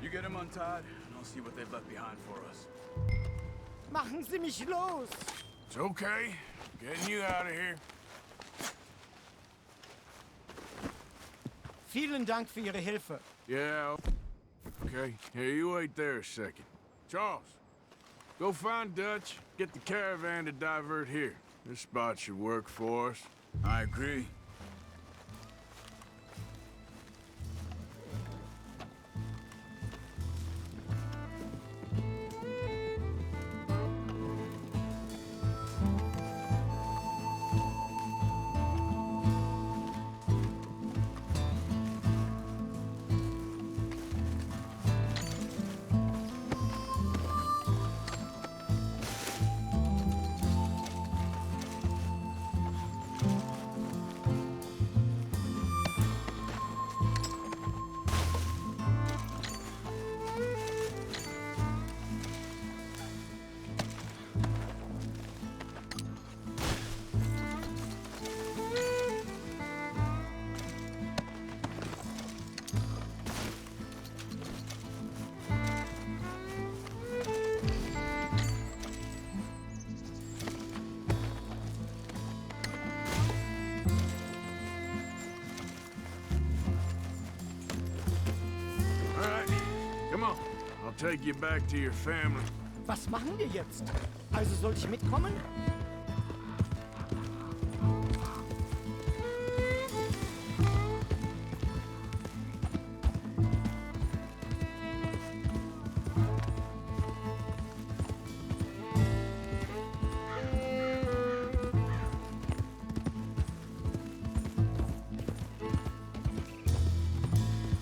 You get them untied, and I'll see what they've left behind for us. Machen Sie mich los! It's okay. Getting you out of here. Vielen Dank für Ihre Hilfe. Yeah. Okay. Here, you wait there a second. Charles, go find Dutch. Get the caravan to divert here. This spot should work for us. I agree. Take you back to your family. Was machen wir jetzt? Also soll ich mitkommen?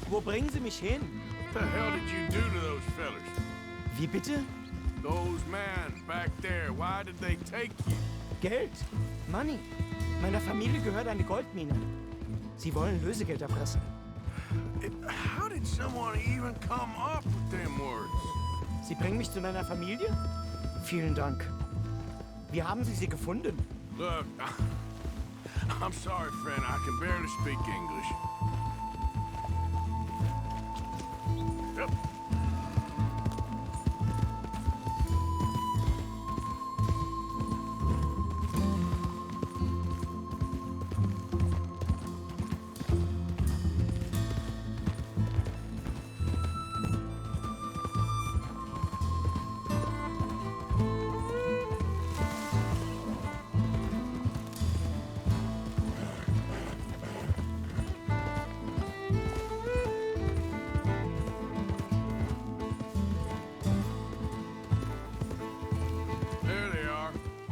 Wo bringen Sie mich hin? What the hell did you do to those fellas? Wie bitte? Those men back there, why did they take you? Geld. Money. Meiner Familie gehört eine Goldmine. Sie wollen Lösegeld erpressen. How did someone even come up with them words? Sie bringen mich zu meiner Familie? Vielen Dank. Wie haben Sie sie gefunden? Look, I'm sorry, friend. I can barely speak English. Yep.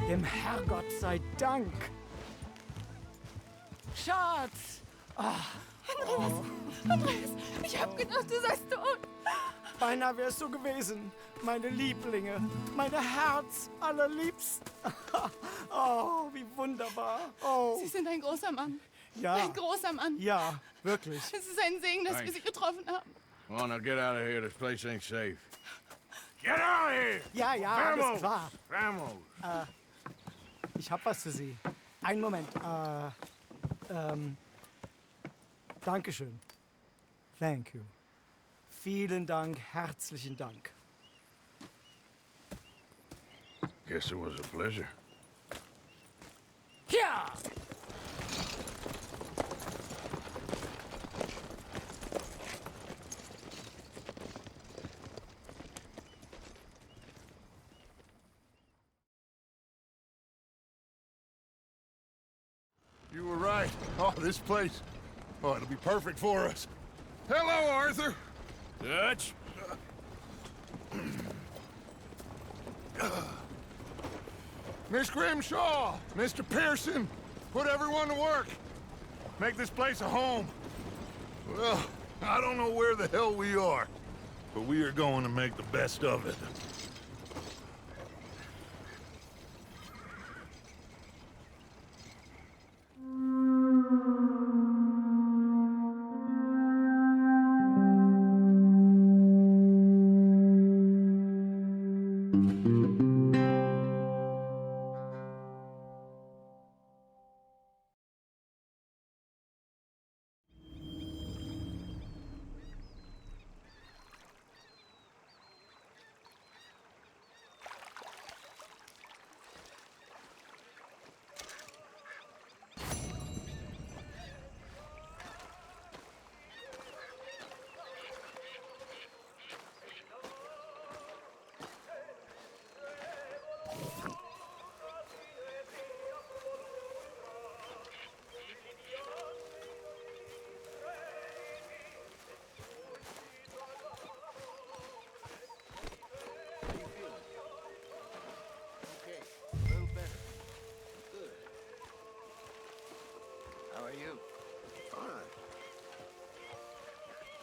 Dem Herrgott sei Dank. Schatz! Andreas, Andreas, ich hab gedacht, du seist tot. Beinahe wär's so gewesen. Meine Lieblinge, meine Herz allerliebsten. Oh, wie wunderbar. Oh. Sie sind ein großer Mann. Ja. Ein großer Mann. Ja, wirklich. Es ist ein Segen, dass wir Thanks. Sie getroffen haben. Come on, now get out of here. This place ain't safe. Get out of here! Ja, ja, Vamos! alles klar. Vamos! Ich hab was für Sie. Einen Moment. Dankeschön. Thank you. Vielen Dank, herzlichen Dank. Guess it was a pleasure. Ja! You were right. Oh, this place. Oh, it'll be perfect for us. Hello, Arthur. Dutch? Miss Grimshaw, Mr. Pearson, put everyone to work. Make this place a home. Well, I don't know where the hell we are, but we are going to make the best of it.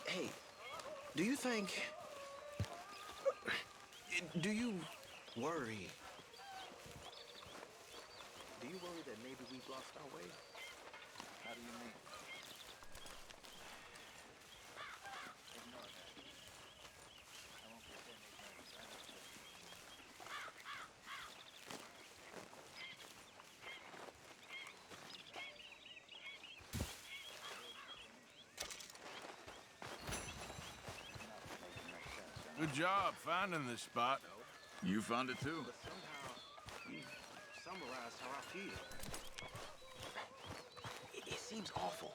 Hey, do you think... Do you worry? Do you worry that maybe we've lost our way? How do you mean? Ignore that. I won't pretend ignorance. I understand. Good job finding this spot. You found it too. But somehow, you've summarized how I feel. It seems awful.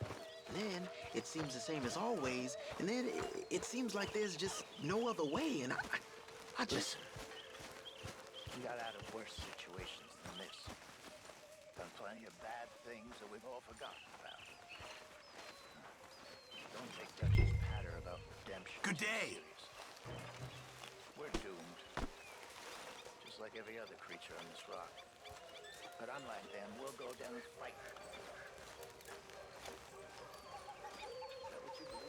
Then it seems the same as always, and then it seems like there's just no other way, and I just... We got out of worse situations than this. Done plenty of bad things that we've all forgotten about. Don't take Dutch's patter about redemption. Good day. We're doomed. Just like every other creature on this rock. But unlike them, we'll go down fighting.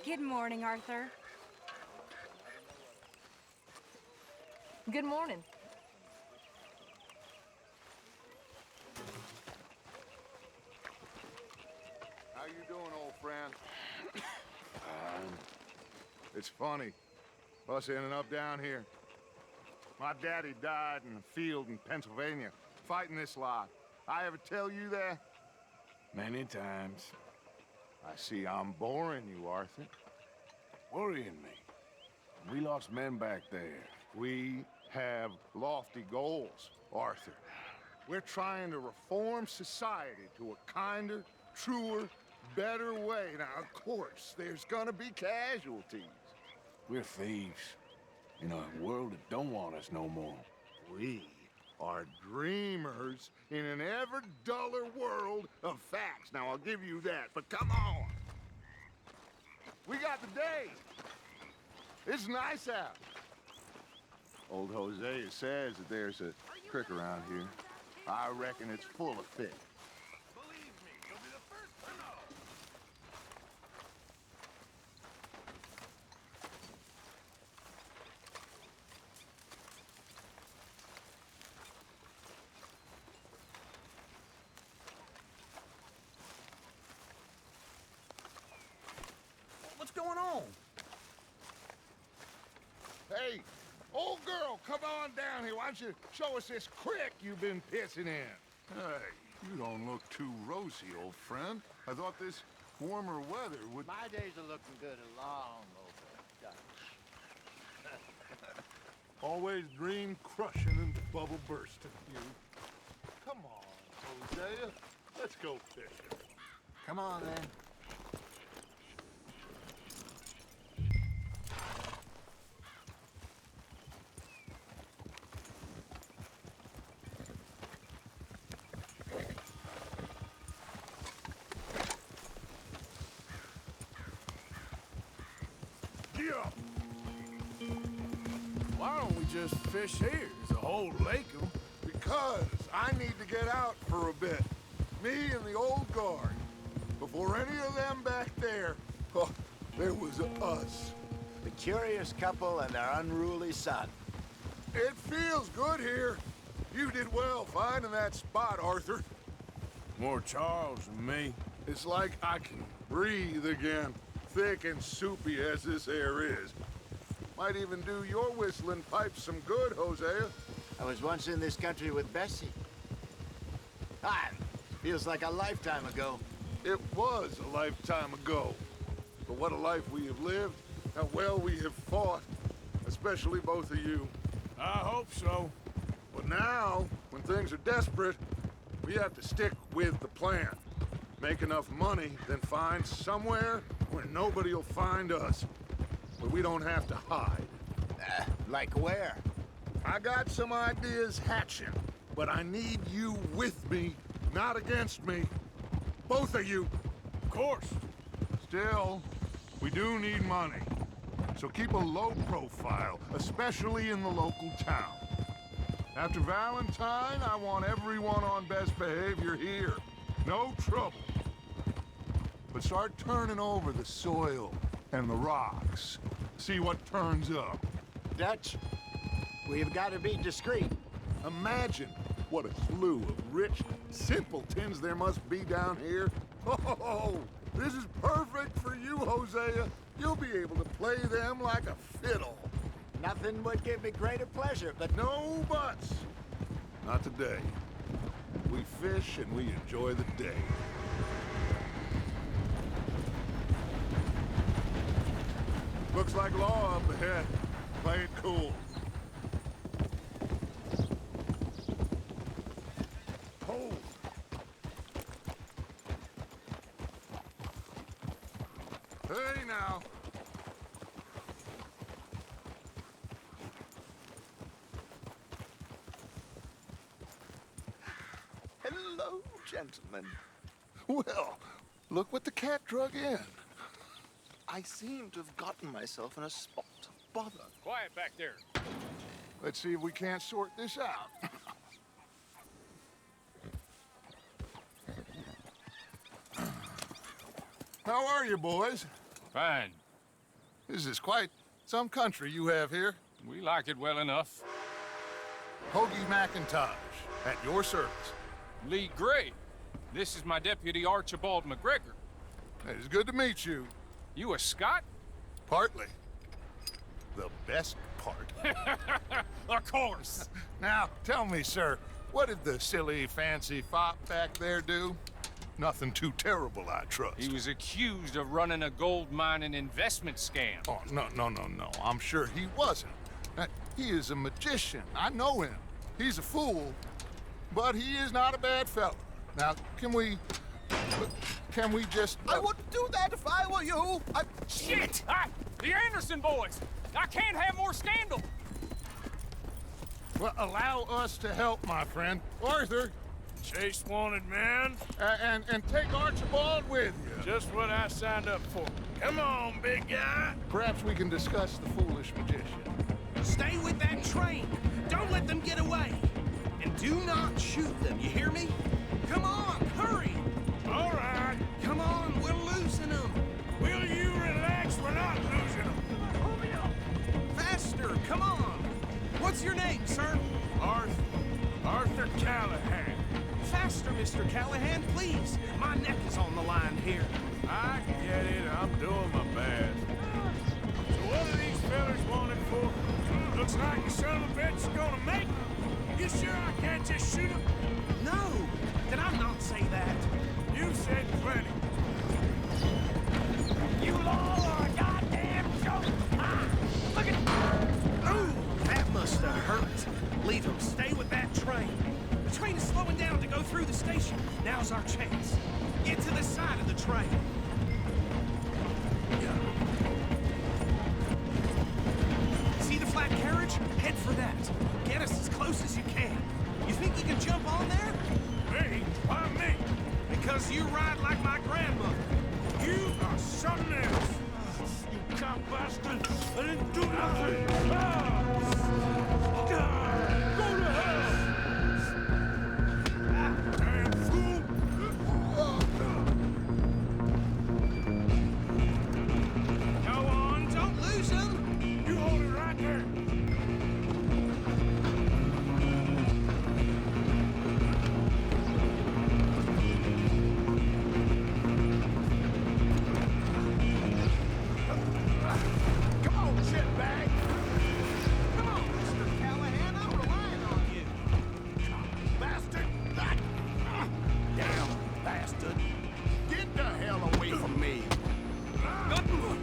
Good morning, Arthur. Good morning. How you doing, old friend? It's funny, us ending up down here. My daddy died in a field in Pennsylvania, fighting this lot. I ever tell you that? Many times. I see I'm boring you, Arthur. Worrying me. We lost men back there. We have lofty goals, Arthur. We're trying to reform society to a kinder, truer, better way. Now, of course, there's gonna be casualties. We're thieves in a world that don't want us no more. We are dreamers in an ever duller world of facts. Now, I'll give you that, but come on. We got the day. It's nice out. Old Hosea says that there's a creek around here. I reckon it's full of fish. going on? Hey, old girl, come on down here. Why don't you show us this creek you've been pissing in? Hey, you don't look too rosy, old friend. I thought this warmer weather would... My days are looking good and long over, Dutch. Always dream crushing and bubble bursting, you. Come on, Hosea. Let's go fishing. Come on, then. Why don't we just fish here? There's a whole lake of them. Because I need to get out for a bit. Me and the old guard. Before any of them back there, oh, there was us. The curious couple and their unruly son. It feels good here. You did well finding that spot, Arthur. More Charles than me. It's like I can breathe again, thick and soupy as this air is. Might even do your whistling pipes some good, Hosea. I was once in this country with Bessie. Feels like a lifetime ago. It was a lifetime ago. But what a life we have lived, how well we have fought, especially both of you. I hope so. But now, when things are desperate, we have to stick with the plan. Make enough money, then find somewhere where nobody will find us. Where we don't have to hide. Like where? I got some ideas hatching, but I need you with me, not against me. Both of you. Of course. Still, we do need money. So keep a low profile, especially in the local town. After Valentine, I want everyone on best behavior here. No trouble. But start turning over the soil and the rocks. See what turns up. Dutch, we've got to be discreet. Imagine what a slew of rich simpletons there must be down here. Oh, this is perfect for you, Hosea. You'll be able to play them like a fiddle. Nothing would give me greater pleasure, but... No buts. Not today. We fish and we enjoy the day. Looks like law up ahead. Play it cool. Hold. Hey now. Hello, gentlemen. Well, look what the cat drug in. I seem to have gotten myself in a spot of bother. Quiet back there. Let's see if we can't sort this out. How are you, boys? Fine. This is quite some country you have here. We like it well enough. Hoagie McIntosh, at your service. Lee Gray. This is my deputy, Archibald McGregor. It is good to meet you. You a Scot? Partly. The best part. Of course. Now, tell me, sir, what did the silly, fancy fop back there do? Nothing too terrible, I trust. He was accused of running a gold mining investment scam. Oh, no. I'm sure he wasn't. He is a magician. I know him. He's a fool, but he is not a bad fellow. Now, can we just... I wouldn't do that if I were you. Shit! The Anderson boys! I can't have more scandal! Well, allow us to help, my friend. Arthur! Chase wanted man. And take Archibald with you. Just what I signed up for. Come on, big guy. Perhaps we can discuss the foolish magician. Stay with that train. Don't let them get away. And do not shoot them, you hear me? Come on, hurry! All right. Come on, we're losing them. Will you relax? We're not losing them. Faster, come on. What's your name, sir? Arthur Callahan. Faster, Mr. Callahan, please. My neck is on the line here. I get it. I'm doing my best. Looks like your son of a bitch is gonna make it. You sure I can't just shoot him? No! Did I not say that? You said plenty. You all are a goddamn joke! Ah! Look at... Ooh, that must have hurt. Leave him. Stay with that train. The train is slowing down to go through the station. Now's our chance. Get to the side of the train. See the flat carriage? Head for that. Get us as close as you can. You think you can jump on there? Me? Why me? Because you ride like my grandmother. You are something else. You cop bastard! I didn't do nothing! Go to hell! Damn fool! Go on, don't lose him! You hold it right there. Come on, shitbag! Come on, Mr. Callahan, I'm relying on you! Bastard! Damn bastard! Get the hell away from me! Come on!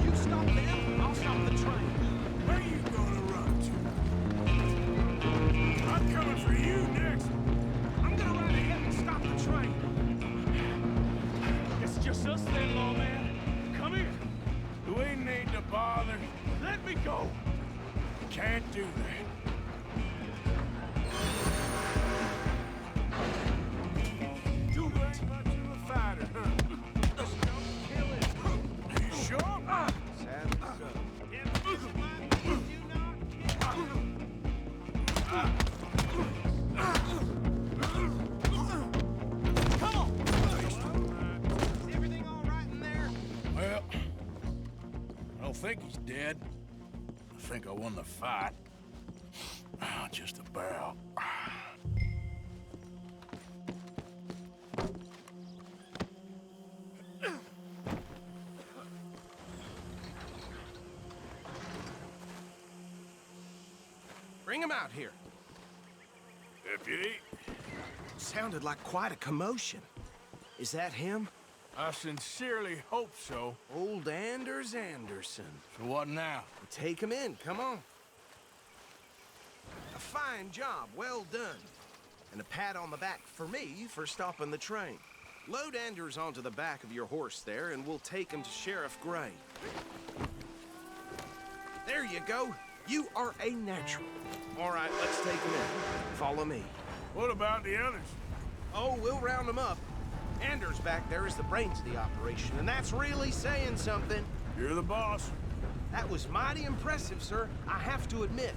You stop them, I'll stop the train. Where you gonna run to? I'm coming for you next. I'm gonna ride ahead and stop the train. It's just us then, lawman. Come here. Do we need to bother? Let me go. Can't do that. You ain't much of a fighter, huh? Kill it. You sure? Is everything all right in there? Well, I don't think he's dead. I think I won the fight. Just about. Bring him out here. Deputy, Sounded like quite a commotion. Is that him? I sincerely hope so. Old Anders Anderson. So what now? Take him in, come on. A fine job, well done. And a pat on the back for me for stopping the train. Load Anders onto the back of your horse there, and we'll take him to Sheriff Gray. There you go. You are a natural. All right, let's take him in. Follow me. What about the others? Oh, we'll round them up. Anders back there is the brains of the operation, and that's really saying something. You're the boss. That was mighty impressive, sir. I have to admit.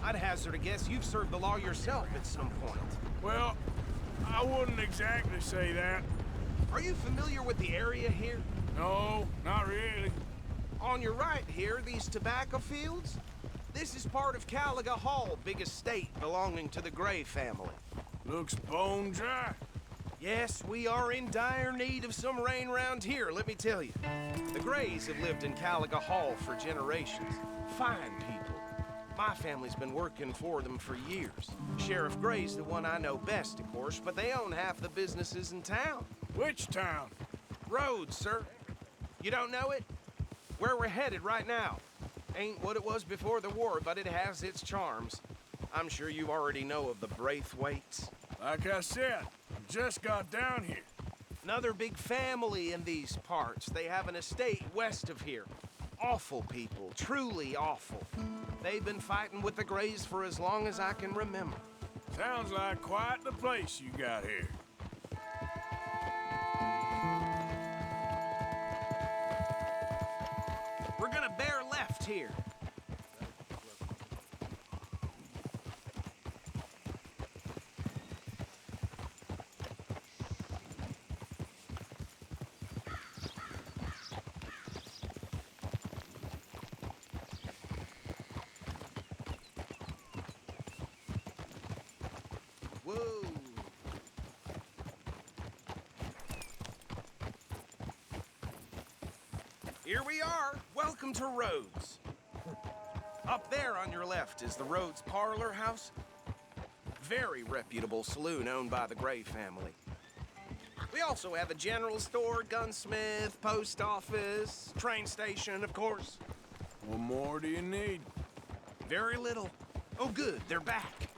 I'd hazard a guess you've served the law yourself at some point. Well, I wouldn't exactly say that. Are you familiar with the area here? No, not really. On your right here, these tobacco fields? This is part of Caliga Hall, big estate belonging to the Gray family. Looks bone dry. Yes, we are in dire need of some rain round here, let me tell you. The Grays have lived in Caliga Hall for generations. Fine people. My family's been working for them for years. Sheriff Gray's the one I know best, of course, but they own half the businesses in town. Which town? Rhodes, sir. You don't know it? Where we're headed right now. Ain't what it was before the war, but it has its charms. I'm sure you already know of the Braithwaites. Like I said, just got down here. Another big family in these parts. They have an estate west of here. Awful people, truly awful. They've been fighting with the Grays for as long as I can remember. Sounds like quite the place you got here. We're gonna bear left here. Whoa. Here we are. Welcome to Rhodes. Up there on your left is the Rhodes Parlor House. Very reputable saloon owned by the Gray family. We also have a general store, gunsmith, post office, train station, of course. What more do you need? Very little. Oh, good, they're back.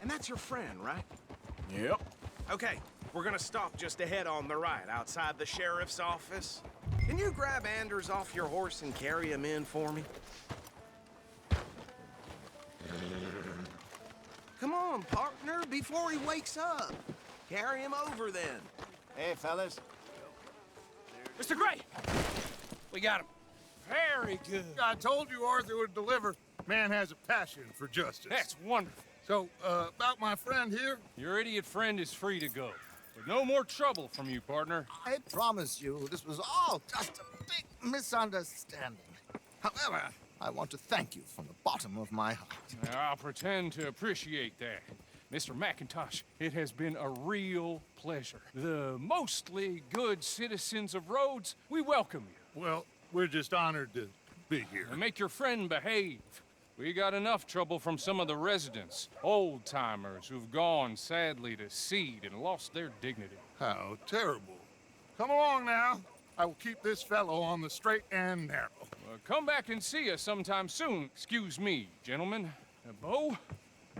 And that's your friend, right? Yep. Okay, we're gonna stop just ahead on the right, outside the sheriff's office. Can you grab Anders off your horse and carry him in for me? Come on, partner, before he wakes up. Carry him over, then. Hey, fellas. Mr. Gray! We got him. Very good. I told you Arthur would deliver. Man has a passion for justice. That's wonderful. So, about my friend here? Your idiot friend is free to go. But no more trouble from you, partner. I promise you, this was all just a big misunderstanding. However, I want to thank you from the bottom of my heart. I'll pretend to appreciate that. Mr. McIntosh, it has been a real pleasure. The mostly good citizens of Rhodes, we welcome you. Well, we're just honored to be here. And make your friend behave. We got enough trouble from some of the residents, old-timers who've gone, sadly, to seed and lost their dignity. How terrible. Come along now. I will keep this fellow on the straight and narrow. Come back and see us sometime soon. Excuse me, gentlemen. Bo,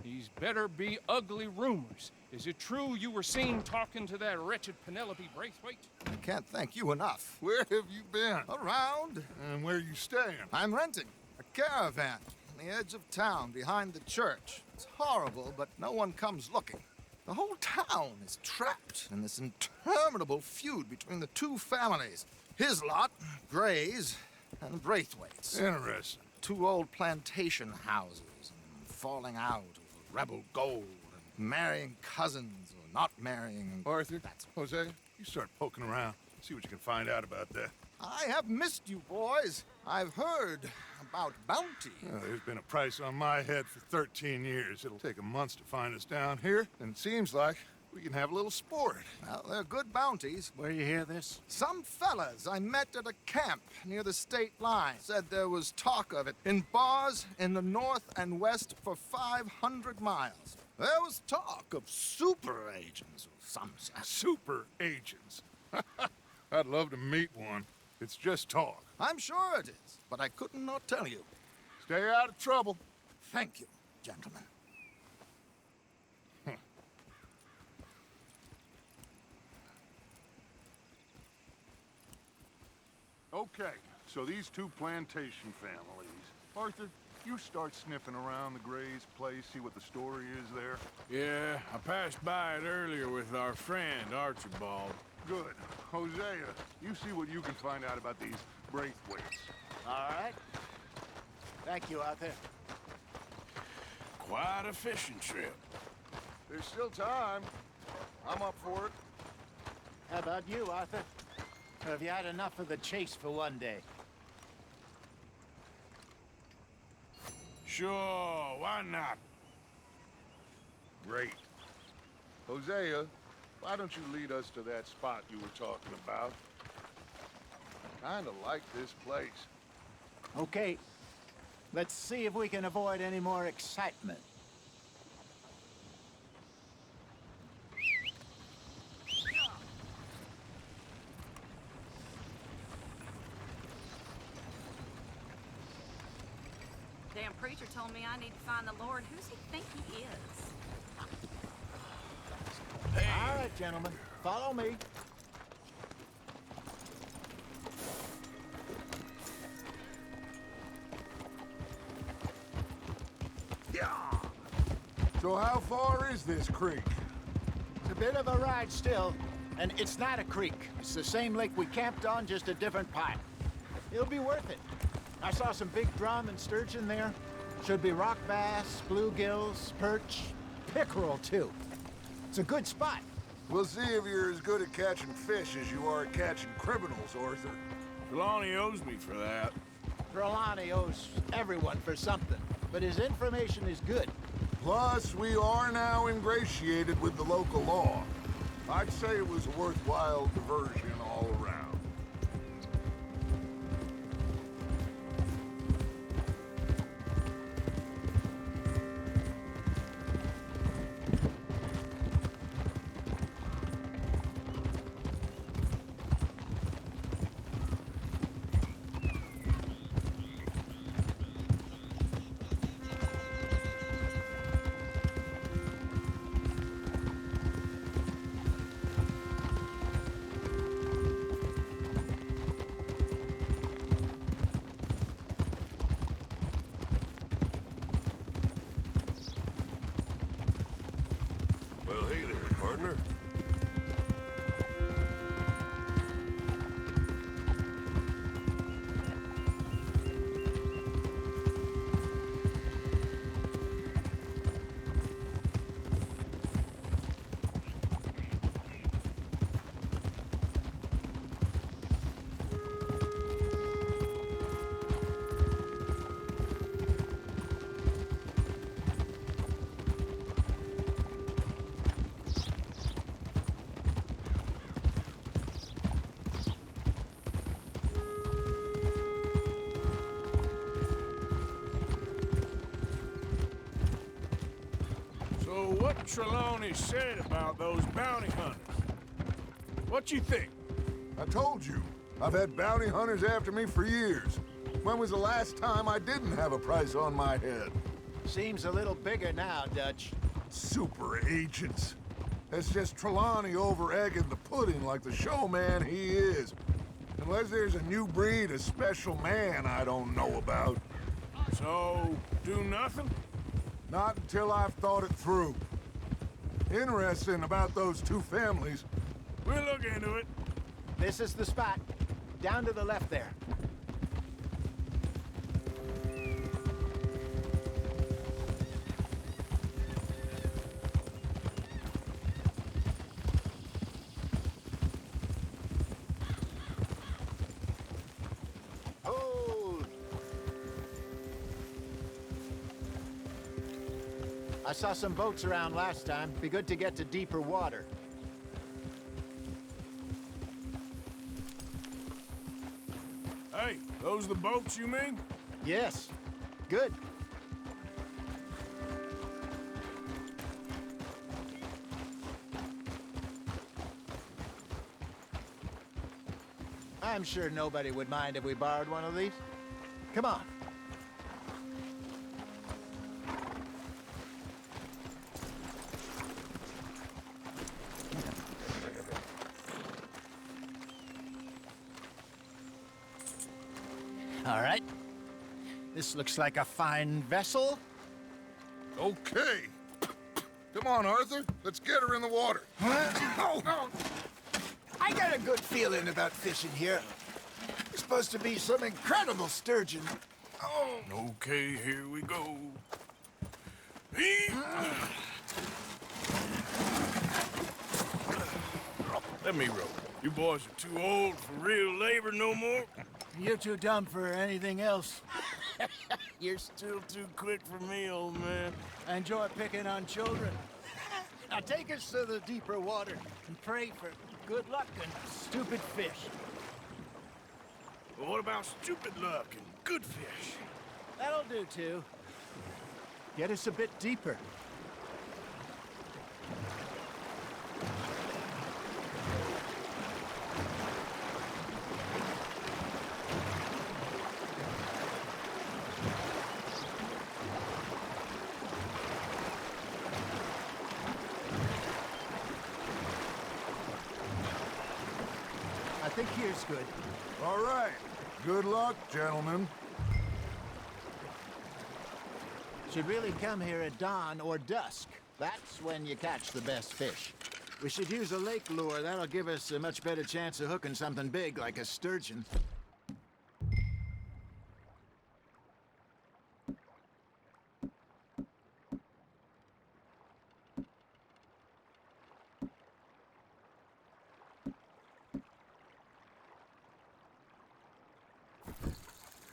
these better be ugly rumors. Is it true you were seen talking to that wretched Penelope Braithwaite? I can't thank you enough. Where have you been? Around. And where are you staying? I'm renting a caravan on the edge of town behind the church. It's horrible, but no one comes looking. The whole town is trapped in this interminable feud between the two families. His lot, Gray's, and Braithwaite's. Interesting. Two old plantation houses, and falling out over rebel gold, and marrying cousins or not marrying. Arthur, Jose, you start poking around. See what you can find out about that. I have missed you, boys. I've heard about bounty. There's been a price on my head for 13 years. It'll take a month to find us down here, and it seems like we can have a little sport. Well, they're good bounties. Where you hear this? Some fellas I met at a camp near the state line said there was talk of it in bars in the north and west for 500 miles. There was talk of super agents of some sort. Super agents? I'd love to meet one. It's just talk. I'm sure it is, but I couldn't not tell you. Stay out of trouble. Thank you, gentlemen. Okay, so these two plantation families. Arthur, you start sniffing around the Gray's place, see what the story is there. Yeah, I passed by it earlier with our friend, Archibald. Good. Hosea, you see what you can find out about these Braithwaites. All right. Thank you, Arthur. Quite a fishing trip. There's still time. I'm up for it. How about you, Arthur? Or have you had enough of the chase for one day? Sure, why not? Great. Hosea, why don't you lead us to that spot you were talking about? Kinda like this place. Okay. Let's see if we can avoid any more excitement. Damn preacher told me I need to find the Lord. Who's he think he is? All right, gentlemen. Follow me. So how far is this creek? It's a bit of a ride still, and it's not a creek. It's the same lake we camped on, just a different part. It'll be worth it. I saw some big drum and sturgeon there. Should be rock bass, bluegills, perch, pickerel too. It's a good spot. We'll see if you're as good at catching fish as you are at catching criminals, Arthur. Trelawney owes me for that. Trelawney owes everyone for something, but his information is good. Plus, we are now ingratiated with the local law. I'd say it was a worthwhile diversion all around. Well, hey there, partner. So what Trelawney said about those bounty hunters? What you think? I told you, I've had bounty hunters after me for years. When was the last time I didn't have a price on my head? Seems a little bigger now, Dutch. Super agents. That's just Trelawney over-egging the pudding like the showman he is. Unless there's a new breed of special man I don't know about. So, do nothing? Not until I've thought it through. Interesting about those two families. We'll look into it. This is the spot. Down to the left there. Hold! I saw some boats around last time. Be good to get to deeper water. Hey, those the boats you mean? Yes. Good. I'm sure nobody would mind if we borrowed one of these. Come on. All right. This looks like a fine vessel. Okay. Come on, Arthur. Let's get her in the water. Oh. I got a good feeling about fishing here. There's supposed to be some incredible sturgeon. Oh. Okay, here we go. Let me row. You boys are too old for real labor no more. You're too dumb for anything else. You're still too quick for me, old man. I enjoy picking on children. Now take us to the deeper water and pray for good luck and stupid fish. Well, what about stupid luck and good fish? That'll do, too. Get us a bit deeper. I think here's good. All right. Good luck, gentlemen. Should really come here at dawn or dusk. That's when you catch the best fish. We should use a lake lure. That'll give us a much better chance of hooking something big like a sturgeon.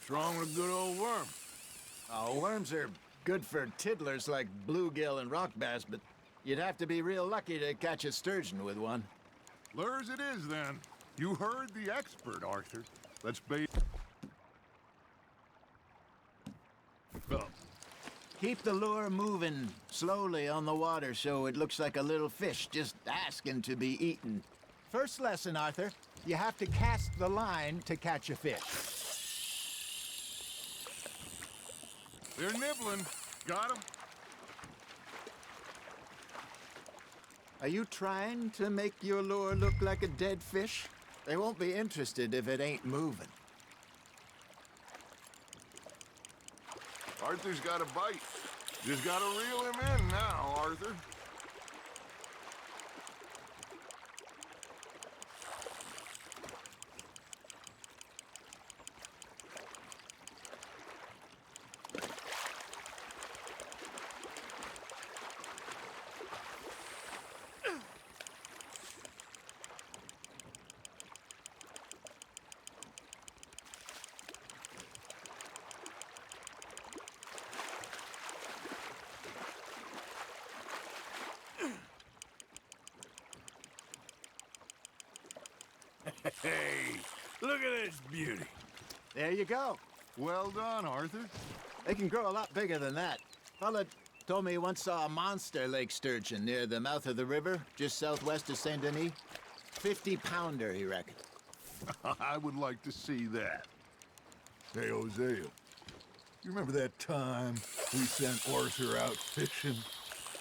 What's wrong with a good old worm? Oh, worms are Good for tiddlers like bluegill and rock bass, but you'd have to be real lucky to catch a sturgeon with one. Lures it is, then. You heard the expert, Arthur. Let's bait. Up. Keep the lure moving slowly on the water so it looks like a little fish just asking to be eaten. First lesson, Arthur. You have to cast the line to catch a fish. They're nibbling. Got 'em? Are you trying to make your lure look like a dead fish? They won't be interested if it ain't moving. Arthur's got a bite. Just gotta reel him in now, Arthur. Hey, look at this beauty. There you go. Well done, Arthur. They can grow a lot bigger than that. Fella told me he once saw a monster lake sturgeon near the mouth of the river, just southwest of Saint Denis. 50-pounder, he reckoned. I would like to see that. Hey, Hosea, you remember that time we sent Arthur out fishing?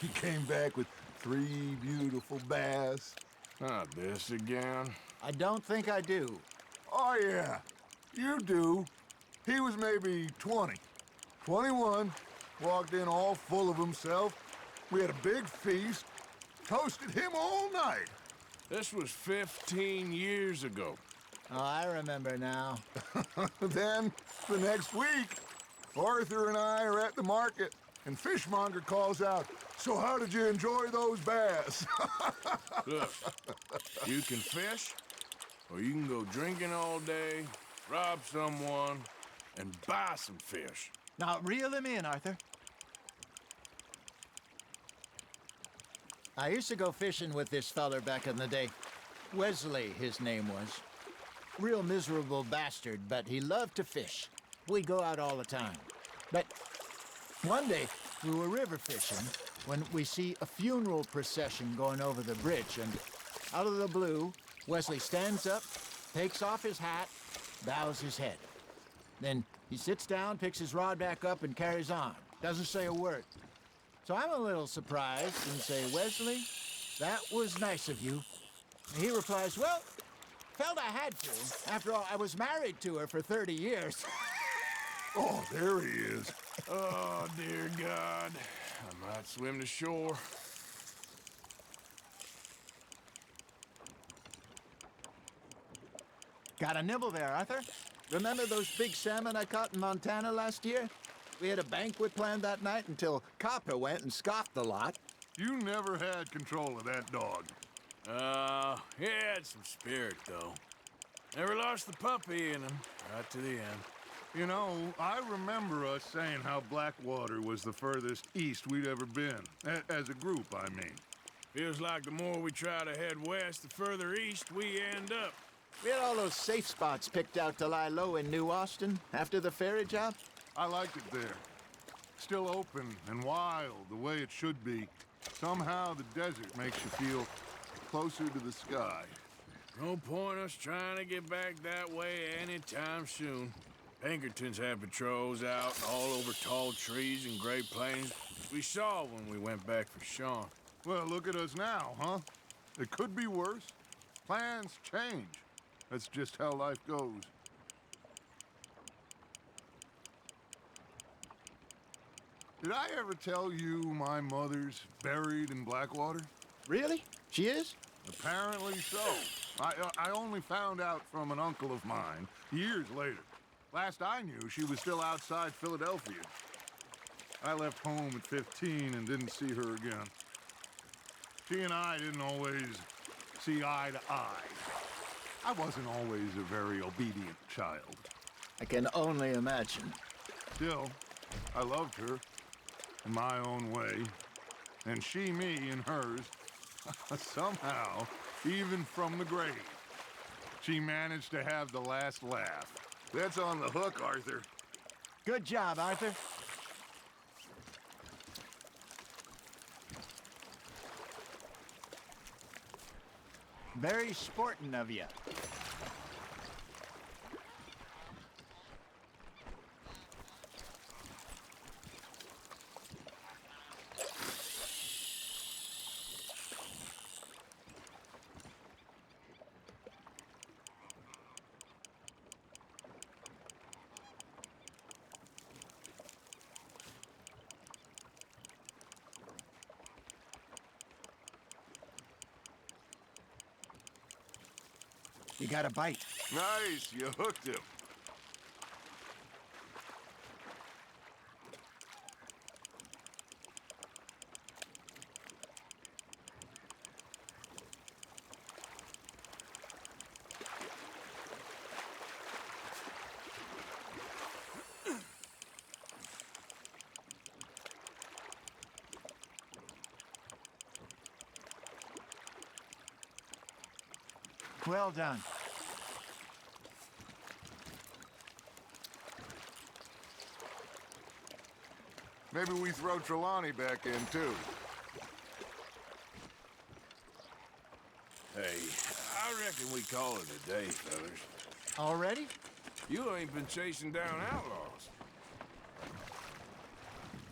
He came back with 3 beautiful bass. Not this again. I don't think I do. Oh, yeah, you do. He was maybe 20, 21, walked in all full of himself. We had a big feast, toasted him all night. This was 15 years ago. Oh, I remember now. Then, the next week, Arthur and I are at the market, and Fishmonger calls out, "So how did you enjoy those bass?" Look, you can fish, or you can go drinking all day, rob someone, and buy some fish. Now, reel him in, Arthur. I used to go fishing with this feller back in the day. Wesley, his name was. Real miserable bastard, but he loved to fish. We'd go out all the time. But one day, we were river fishing when we see a funeral procession going over the bridge, and out of the blue, Wesley stands up, takes off his hat, bows his head. Then he sits down, picks his rod back up, and carries on. Doesn't say a word. So I'm a little surprised and say, "Wesley, that was nice of you." And he replies, "Well, felt I had to. After all, I was married to her for 30 years. Oh, there he is. Oh, dear God. I might swim to shore. Got a nibble there, Arthur. Remember those big salmon I caught in Montana last year? We had a banquet planned that night until Copper went and scoffed the lot. You never had control of that dog. He had some spirit, though. Never lost the puppy in him, right to the end. You know, I remember us saying how Blackwater was the furthest east we'd ever been. As a group, I mean. Feels like the more we try to head west, the further east we end up. We had all those safe spots picked out to lie low in New Austin after the ferry job. I liked it there. Still open and wild, the way it should be. Somehow the desert makes you feel closer to the sky. No point us trying to get back that way anytime soon. Pinkertons have patrols out all over tall trees and Great Plains. We saw when we went back for Sean. Well, look at us now, huh? It could be worse. Plans change. That's just how life goes. Did I ever tell you my mother's buried in Blackwater? Really? She is? Apparently so. I only found out from an uncle of mine years later. Last I knew, she was still outside Philadelphia. I left home at 15 and didn't see her again. She and I didn't always see eye to eye. I wasn't always a very obedient child. I can only imagine. Still, I loved her. in my own way, and she me in hers. Somehow, even from the grave, she managed to have the last laugh. That's on the hook, Arthur. Good job, Arthur. Very sporting of you. You got a bite. Nice, you hooked him. Well done. Maybe we throw Trelawney back in, too. Hey, I reckon we call it a day, fellas. Already? You ain't been chasing down outlaws.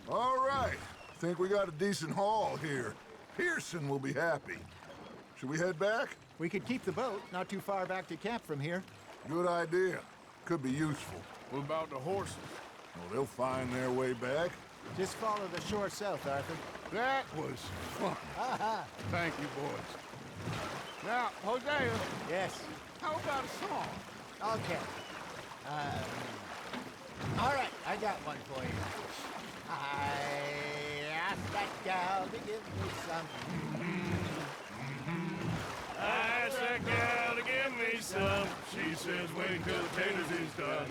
All right. Think we got a decent haul here. Pearson will be happy. Should we head back? We could keep the boat not too far back to camp from here. Good idea. Could be useful. What about the horses? Well, they'll find their way back. Just follow the shore south, Arthur. That was fun. Thank you, boys. Now, Hosea. Yes. How about a song? Okay. All right, I got one for you. I asked that gal to give me some. I asked that gal to give me some. She says wait till the taters is done.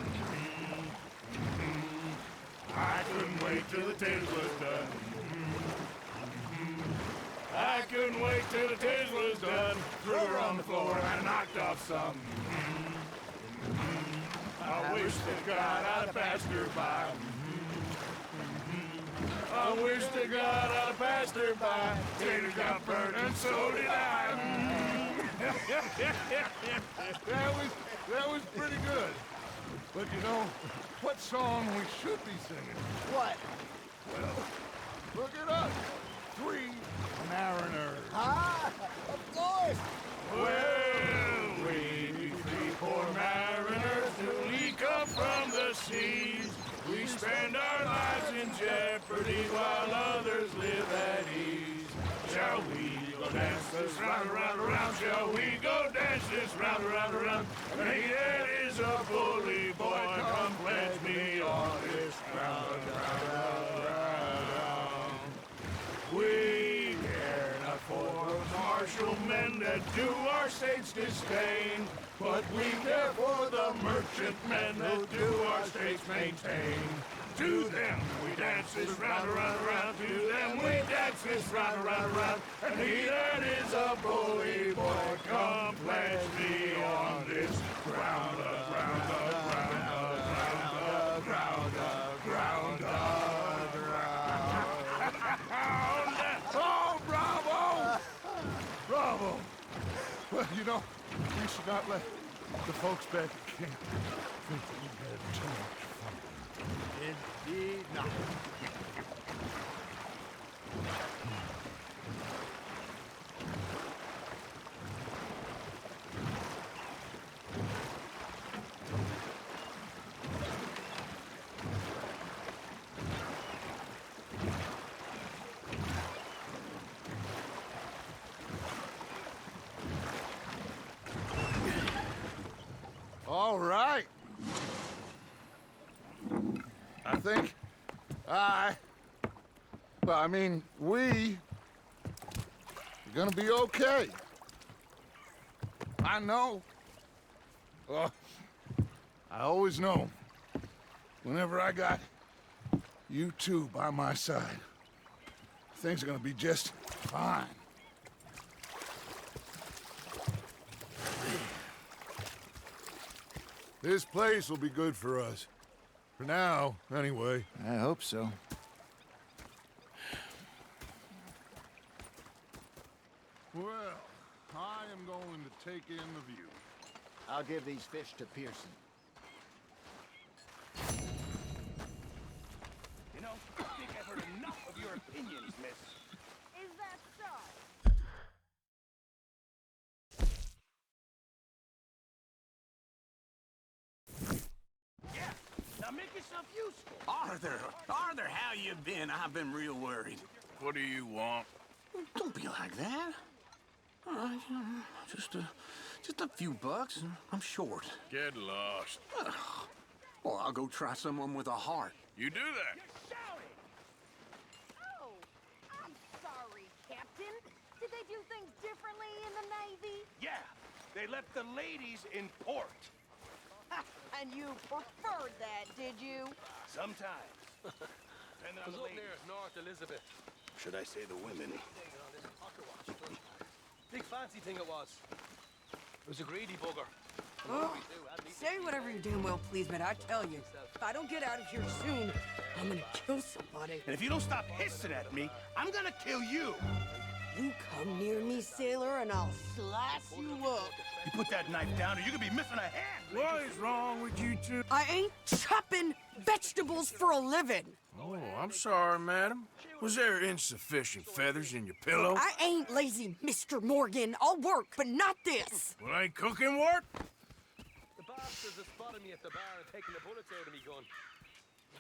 I couldn't wait till the taters was done. I couldn't wait till the taters was done. Threw her on the floor and I knocked off some. I wish to God I'd passed her by. I wish to God I'd passed her by. Taters got burnt and so did I. That was pretty good. But you know, what song we should be singing? What? Well, look at us. 3 mariners. Ah, of course. Well, we be 3 poor mariners who leak up from the seas. We spend our lives in jeopardy while others live at ease. Shall we go dance this round, around, around? Shall we go dance this round, around, around? Hey, that is a bully boy. Come pledge me on this ground, round, round. We care not for martial men that do our state's disdain, but we care for the merchant men that do our state's maintain. To them we dance this round, around, around. To them we dance this round, around, around. And he that is a bully boy, come pledge me on this ground, ground, ground, ground, ground, ground, ground. Oh, bravo! Bravo! Well, you know, we should not let the folks back at camp think that we had too much fun. Indeed not. All right. I think we're gonna be okay. I know. I always know. Whenever I got you two by my side. Things are gonna be just fine. This place will be good for us. For now, anyway. I hope so. Well, I am going to take in the view. I'll give these fish to Pearson. You know, I think I've heard enough of your opinions, miss. Is that so? Yeah, now make yourself useful. Arthur, how you been? I've been real worried. What do you want? Don't be like that. All right, just a few bucks. I'm short. Get lost. Well, I'll go try someone with a heart. You do that. Oh, I'm sorry, Captain. Did they do things differently in the Navy? Yeah, they left the ladies in port. And you preferred that, did you? Sometimes. Depending on the ladies. North Elizabeth. Should I say the women? Big fancy thing it was. It was a greedy bugger. Oh, say whatever you damn well please, but I tell you, if I don't get out of here soon, I'm gonna kill somebody. And if you don't stop hissing at me, I'm gonna kill you. You come near me, sailor, and I'll slice you up. You put that knife down or you're gonna be missing a hand. What is wrong with you two? I ain't chopping vegetables for a living. Oh, I'm sorry, madam. Was there insufficient feathers in your pillow? I ain't lazy, Mr. Morgan. I'll work, but not this. Well, ain't cooking work? The bastards have spotted me at the bar and taken the bullets out of me gun.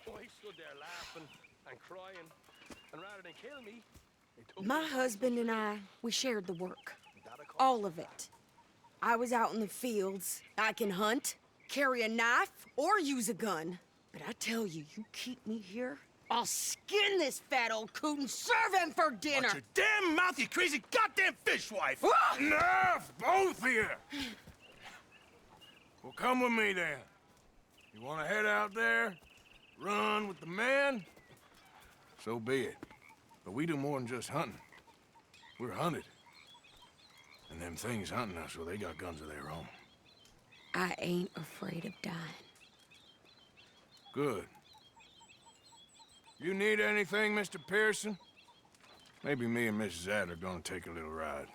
Oh, I stood there laughing and crying, and rather than kill me, they took My husband and I, we shared the work. All of it. I was out in the fields. I can hunt, carry a knife, or use a gun. But I tell you, you keep me here, I'll skin this fat old coot and serve him for dinner. Watch your damn mouth, you crazy goddamn fishwife! Enough, both of you! Well, come with me then. You want to head out there, run with the men? So be it. But we do more than just hunting. We're hunted. And them things hunting us, well, they got guns of their own. I ain't afraid of dying. Good. You need anything, Mr. Pearson? Maybe me and Mrs. Adler gonna take a little ride.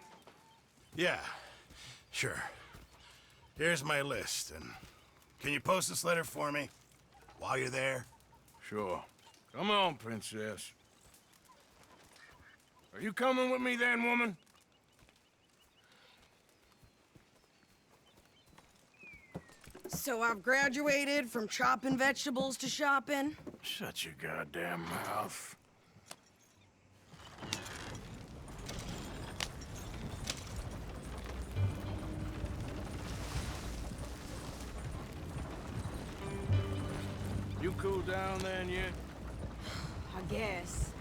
Yeah, sure. Here's my list, and can you post this letter for me while you're there? Sure. Come on, Princess. Are you coming with me then, woman? So I've graduated from chopping vegetables to shopping? Shut your goddamn mouth. You cool down then yet? I guess.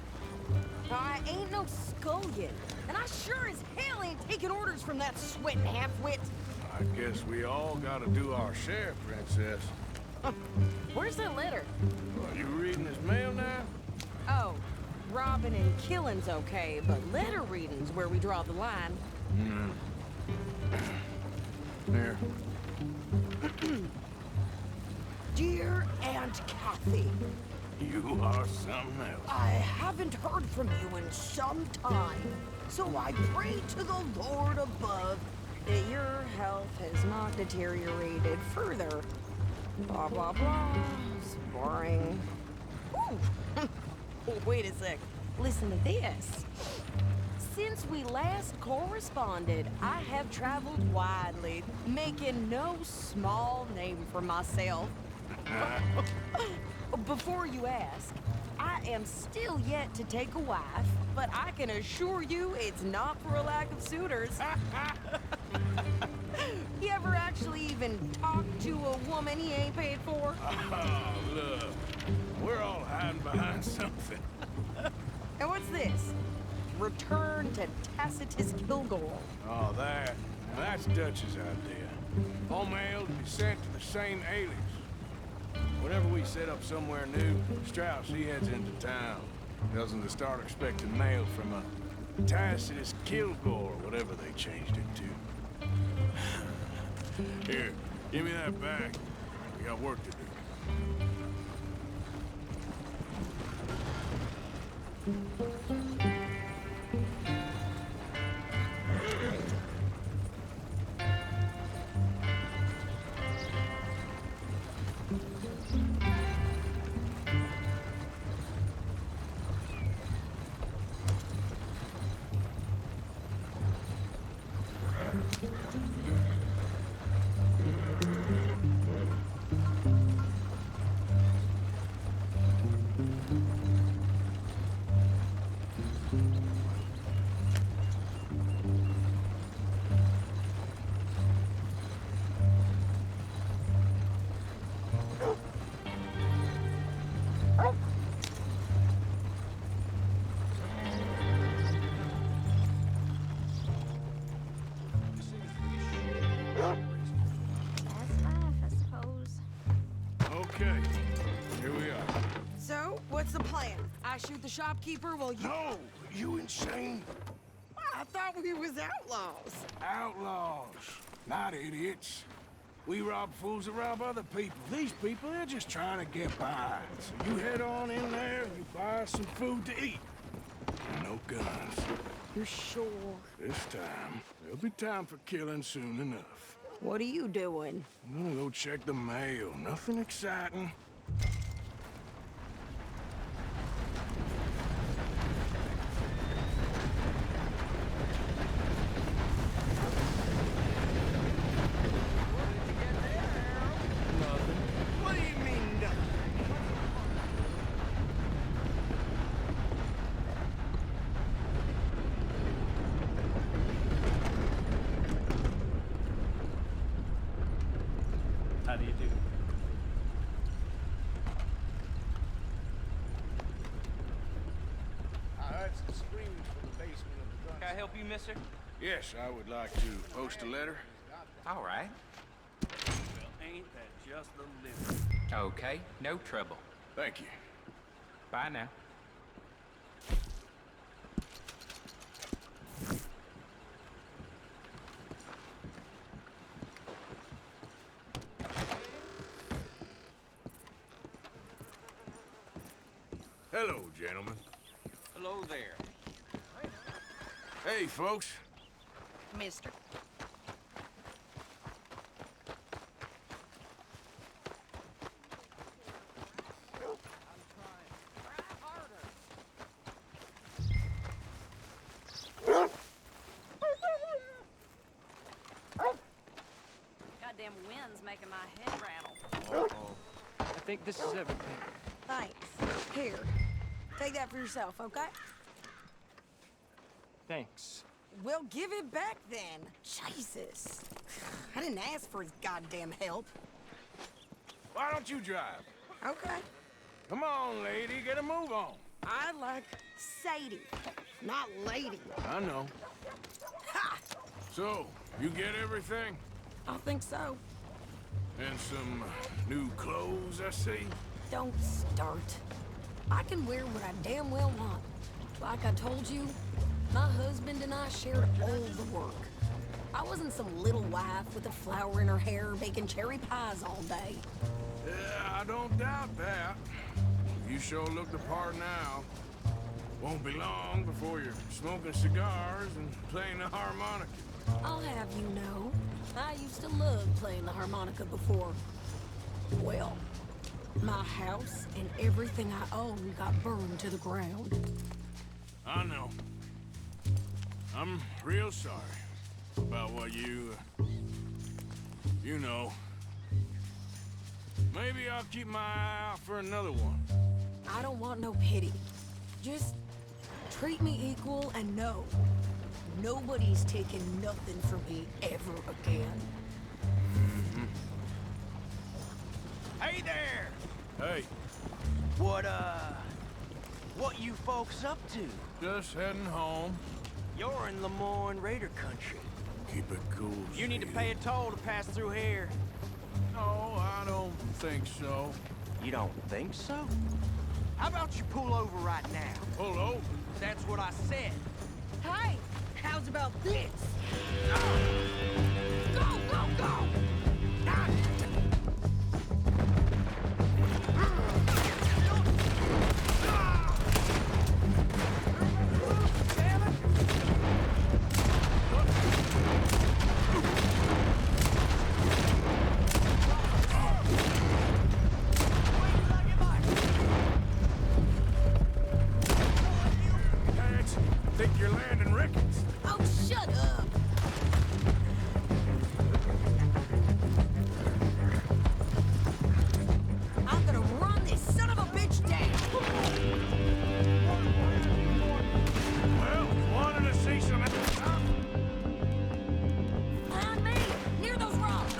I ain't no scullion, and I sure as hell ain't taking orders from that sweating half-wit. I guess we all gotta do our share, Princess. Where's that letter? Are you reading his mail now? Oh, robbing and killing's okay, but letter reading's where we draw the line. Here. Dear Aunt Kathy, You are something else. I haven't heard from you in some time, so I pray to the Lord above that your health has not deteriorated further. Blah, blah, blah. It's boring. Ooh. Wait a sec. Listen to this. Since we last corresponded, I have traveled widely, making no small name for myself. Before you ask, I am still yet to take a wife, but I can assure you it's not for a lack of suitors. You ever actually even talk to a woman he ain't paid for? Oh, look. We're all hiding behind something. And what's this? Return to Tacitus Kilgore. Oh, that. Now, that's Dutch's idea. All mail to be sent to the same alias. Whenever we set up somewhere new, Strauss, he heads into town. Tells 'em to start expecting mail from a Tacitus Kilgore, whatever they changed it to. Here, give me that bag. We got work to do. That's life, I suppose. Okay, here we are. So, what's the plan? I shoot the shopkeeper while you... No! You insane? I thought we was outlaws. Outlaws, not idiots. We rob fools that rob other people. These people, they're just trying to get by. So you head on in there and you buy some food to eat. No guns. You're sure? This time, there'll be time for killing soon enough. What are you doing? I'm gonna go check the mail. Nothing exciting. What do you mean, nothing? How do you do? I heard some screams from the basement of the gun. Can I help you, mister? Yes, I would like to post a letter. All right. Well, ain't that just the limit? Okay, no trouble. Thank you. Bye now. Hello, gentlemen. Hello there. Hey, folks. Mister. Goddamn wind's making my head rattle. I think this is everything. Thanks. Here. Take that for yourself, okay? Thanks. Well, give it back then. Jesus. I didn't ask for his goddamn help. Why don't you drive? Okay. Come on, lady, get a move on. I like Sadie, not lady. I know. Ha! So, you get everything? I think so. And some new clothes, I see? Don't start. I can wear what I damn well want. Like I told you, my husband and I shared all the work. I wasn't some little wife with a flower in her hair baking cherry pies all day. Yeah, I don't doubt that. You sure look the part now. Won't be long before you're smoking cigars and playing the harmonica. I'll have you know, I used to love playing the harmonica before. Well, my house and everything I own got burned to the ground. I know. I'm real sorry about what you know. Maybe I'll keep my eye out for another one. I don't want no pity. Just treat me equal and know nobody's taking nothing from me ever again. Hey there! Hey. What you folks up to? Just heading home. You're in Lemoyne Raider country. Keep it cool. You need to pay a toll to pass through here. No, I don't think so. You don't think so? How about you pull over right now? Pull over? That's what I said. Hey, how's about this? Go, go, go! Think you're landing Ricketts? Oh, shut up! I'm gonna run this son of a bitch down! Well, wanted to see some... Behind me! Near those rocks!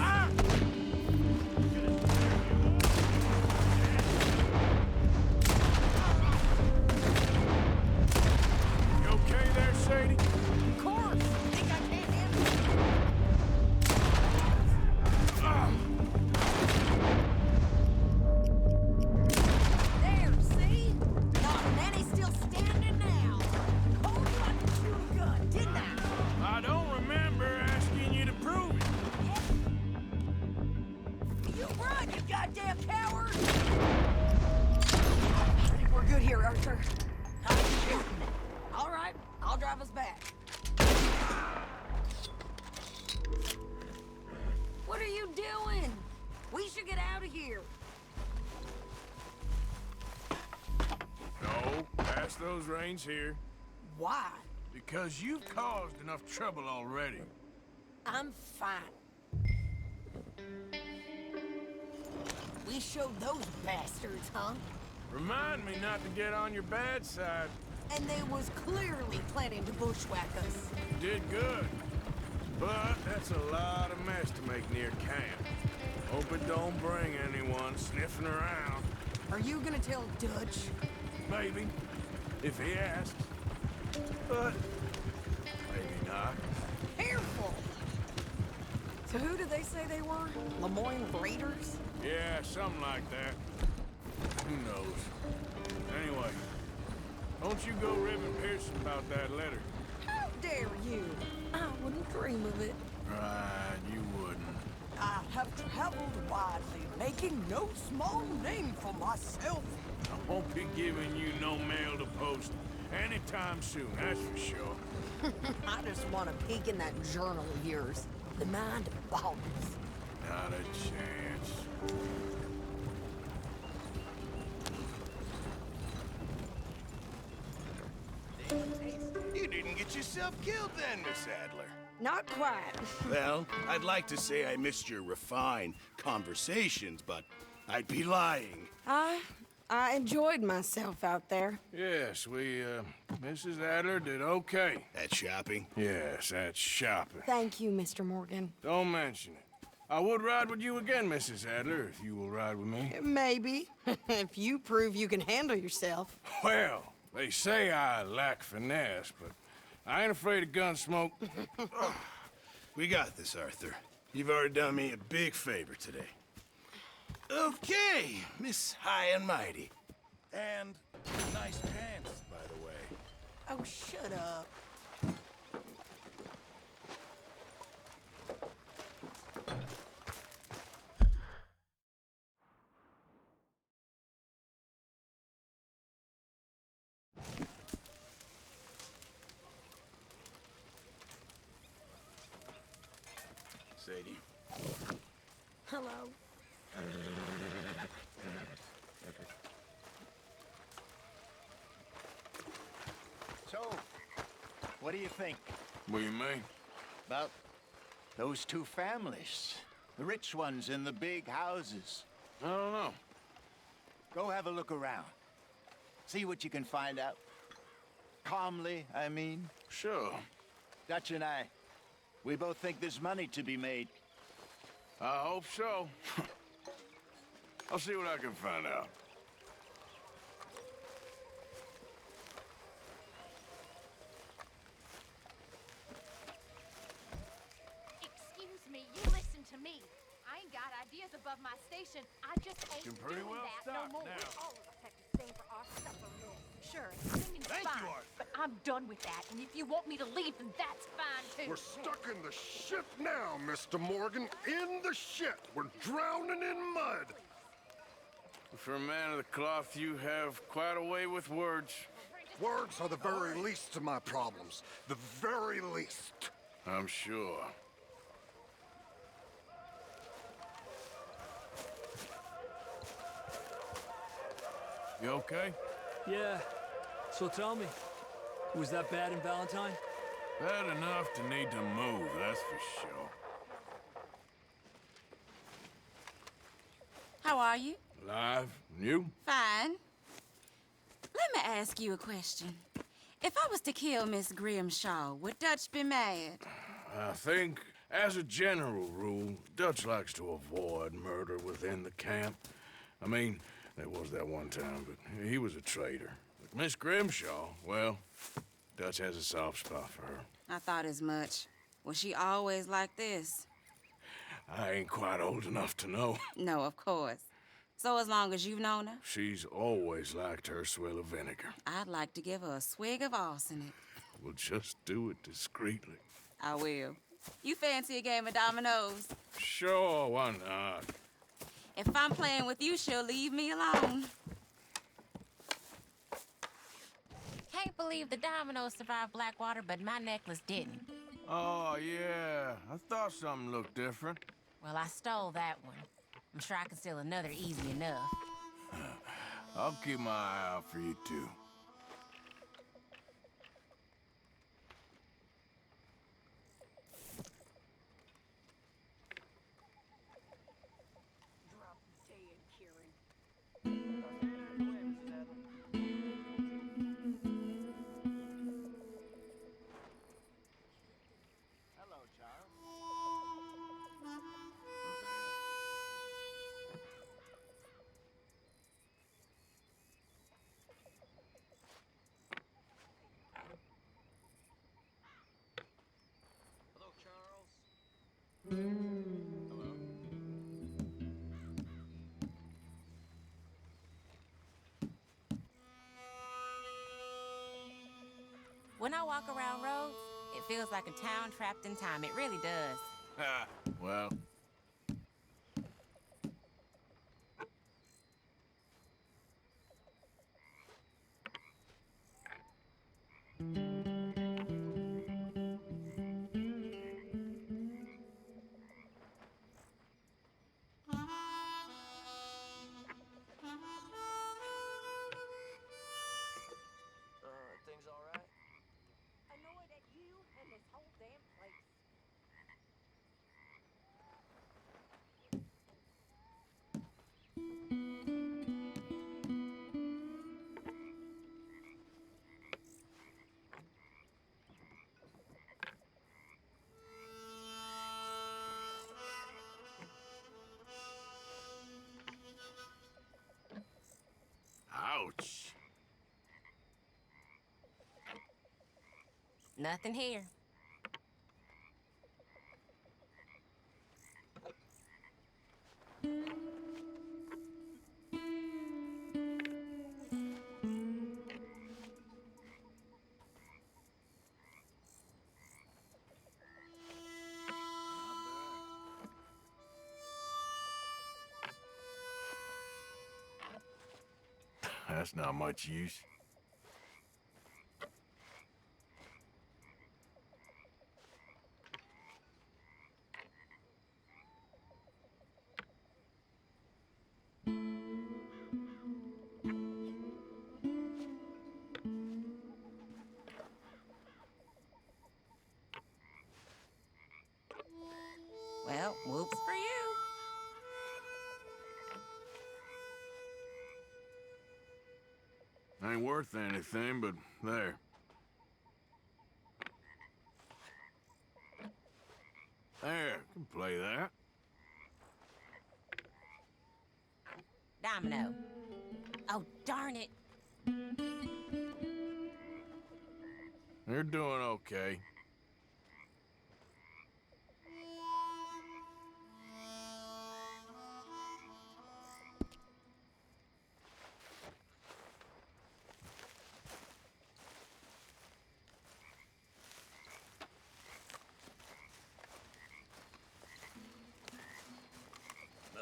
You okay there, Sadie? Of course! Think I can't handle it? There, see? Not many still standing now. Told you I could shoot a gun, didn't I? I don't remember asking you to prove it. You run, you goddamn coward! I think we're good here, Arthur. How you shooting? All right, I'll drive us back. What are you doing? We should get out of here. No, pass those reins here. Why? Because you've caused enough trouble already. I'm fine. We showed those bastards, huh? Remind me not to get on your bad side. And they was clearly planning to bushwhack us. You did good. But that's a lot of mess to make near camp. Hope it don't bring anyone sniffing around. Are you gonna tell Dutch? Maybe, if he asks. But maybe not. Careful! So who did they say they were? Lemoyne Raiders? Yeah, something like that. Who knows? Anyway, don't you go ribbing Pearson about that letter. How dare you? I wouldn't dream of it. Right, you wouldn't. I have traveled widely, making no small name for myself. I won't be giving you no mail to post anytime soon, that's for sure. I just want to peek in that journal of yours. The mind boggles. Not a chance. You didn't get yourself killed then, Miss Adler. Not quite. Well, I'd like to say I missed your refined conversations, but I'd be lying. I enjoyed myself out there. Yes, Mrs. Adler did okay. At shopping? Yes, that's shopping. Thank you, Mr. Morgan. Don't mention it. I would ride with you again, Mrs. Adler, if you will ride with me. Maybe. If you prove you can handle yourself. Well, they say I lack finesse, but I ain't afraid of gun smoke. We got this, Arthur. You've already done me a big favor today. Okay, Miss High and Mighty. And nice pants, by the way. Oh, shut up. Sadie. Hello. So, what do you think? What do you mean? About those two families. The rich ones in the big houses. I don't know. Go have a look around. See what you can find out. Calmly, I mean. Sure. Dutch and I, we both think there's money to be made. I hope so. I'll see what I can find out. Excuse me, you listen to me. I ain't got ideas above my station. I just ain't Can pretty doing well that stop no more. now. All of us have to stand for our I'm done with that, and if you want me to leave, then that's fine, too. We're stuck in the shit now, Mr. Morgan. In the shit. We're drowning in mud. For a man of the cloth, you have quite a way with words. Words are the very least of my problems. The very least. I'm sure. You okay? Yeah. So tell me, was that bad in Valentine? Bad enough to need to move, that's for sure. How are you? Alive? And you? Fine. Let me ask you a question. If I was to kill Miss Grimshaw, would Dutch be mad? I think, as a general rule, Dutch likes to avoid murder within the camp. I mean, there was that one time, but he was a traitor. But Miss Grimshaw, well, Dutch has a soft spot for her. I thought as much. Was she always like this? I ain't quite old enough to know. No, of course. So as long as you've known her? She's always liked her swill of vinegar. I'd like to give her a swig of arsenic. We'll just do it discreetly. I will. You fancy a game of dominoes? Sure, why not? If I'm playing with you, she'll leave me alone. Can't believe the dominoes survived Blackwater, but my necklace didn't. Oh, yeah. I thought something looked different. Well, I stole that one. I'm sure I can steal another easy enough. I'll keep my eye out for you, too. When I walk around roads, it feels like a town trapped in time. It really does. Well. Things all right? Annoyed at you and this whole damn place. Ouch. Nothing here. That's not much use. Well, whoops for you. Ain't worth anything, but there. There, can play that. Domino. Oh, darn it. You're doing okay.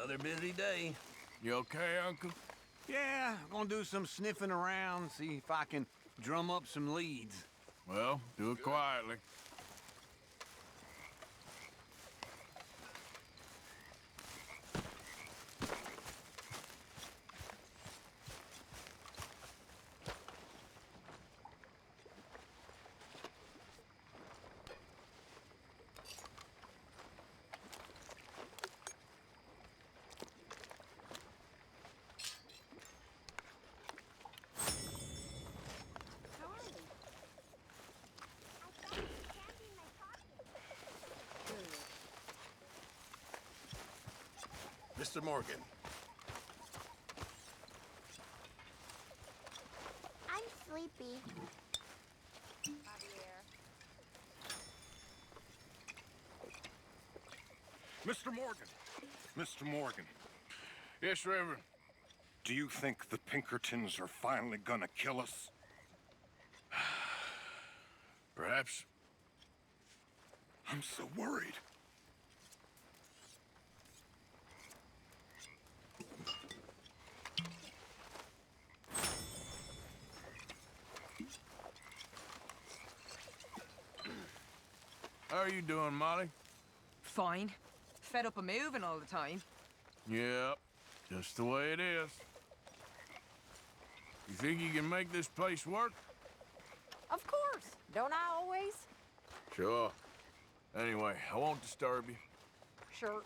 Another busy day. You okay, Uncle? Yeah, gonna do some sniffing around, see if I can drum up some leads. Well, do it quietly. Mr. Morgan. I'm sleepy. Mr. Morgan. Mr. Morgan. Yes, Reverend. Do you think the Pinkertons are finally gonna kill us? Perhaps. I'm so worried. How are you doing, Molly? Fine. Fed up of moving all the time. Yep, just the way it is. You think you can make this place work? Of course. Don't I always? Sure. Anyway, I won't disturb you. Sure.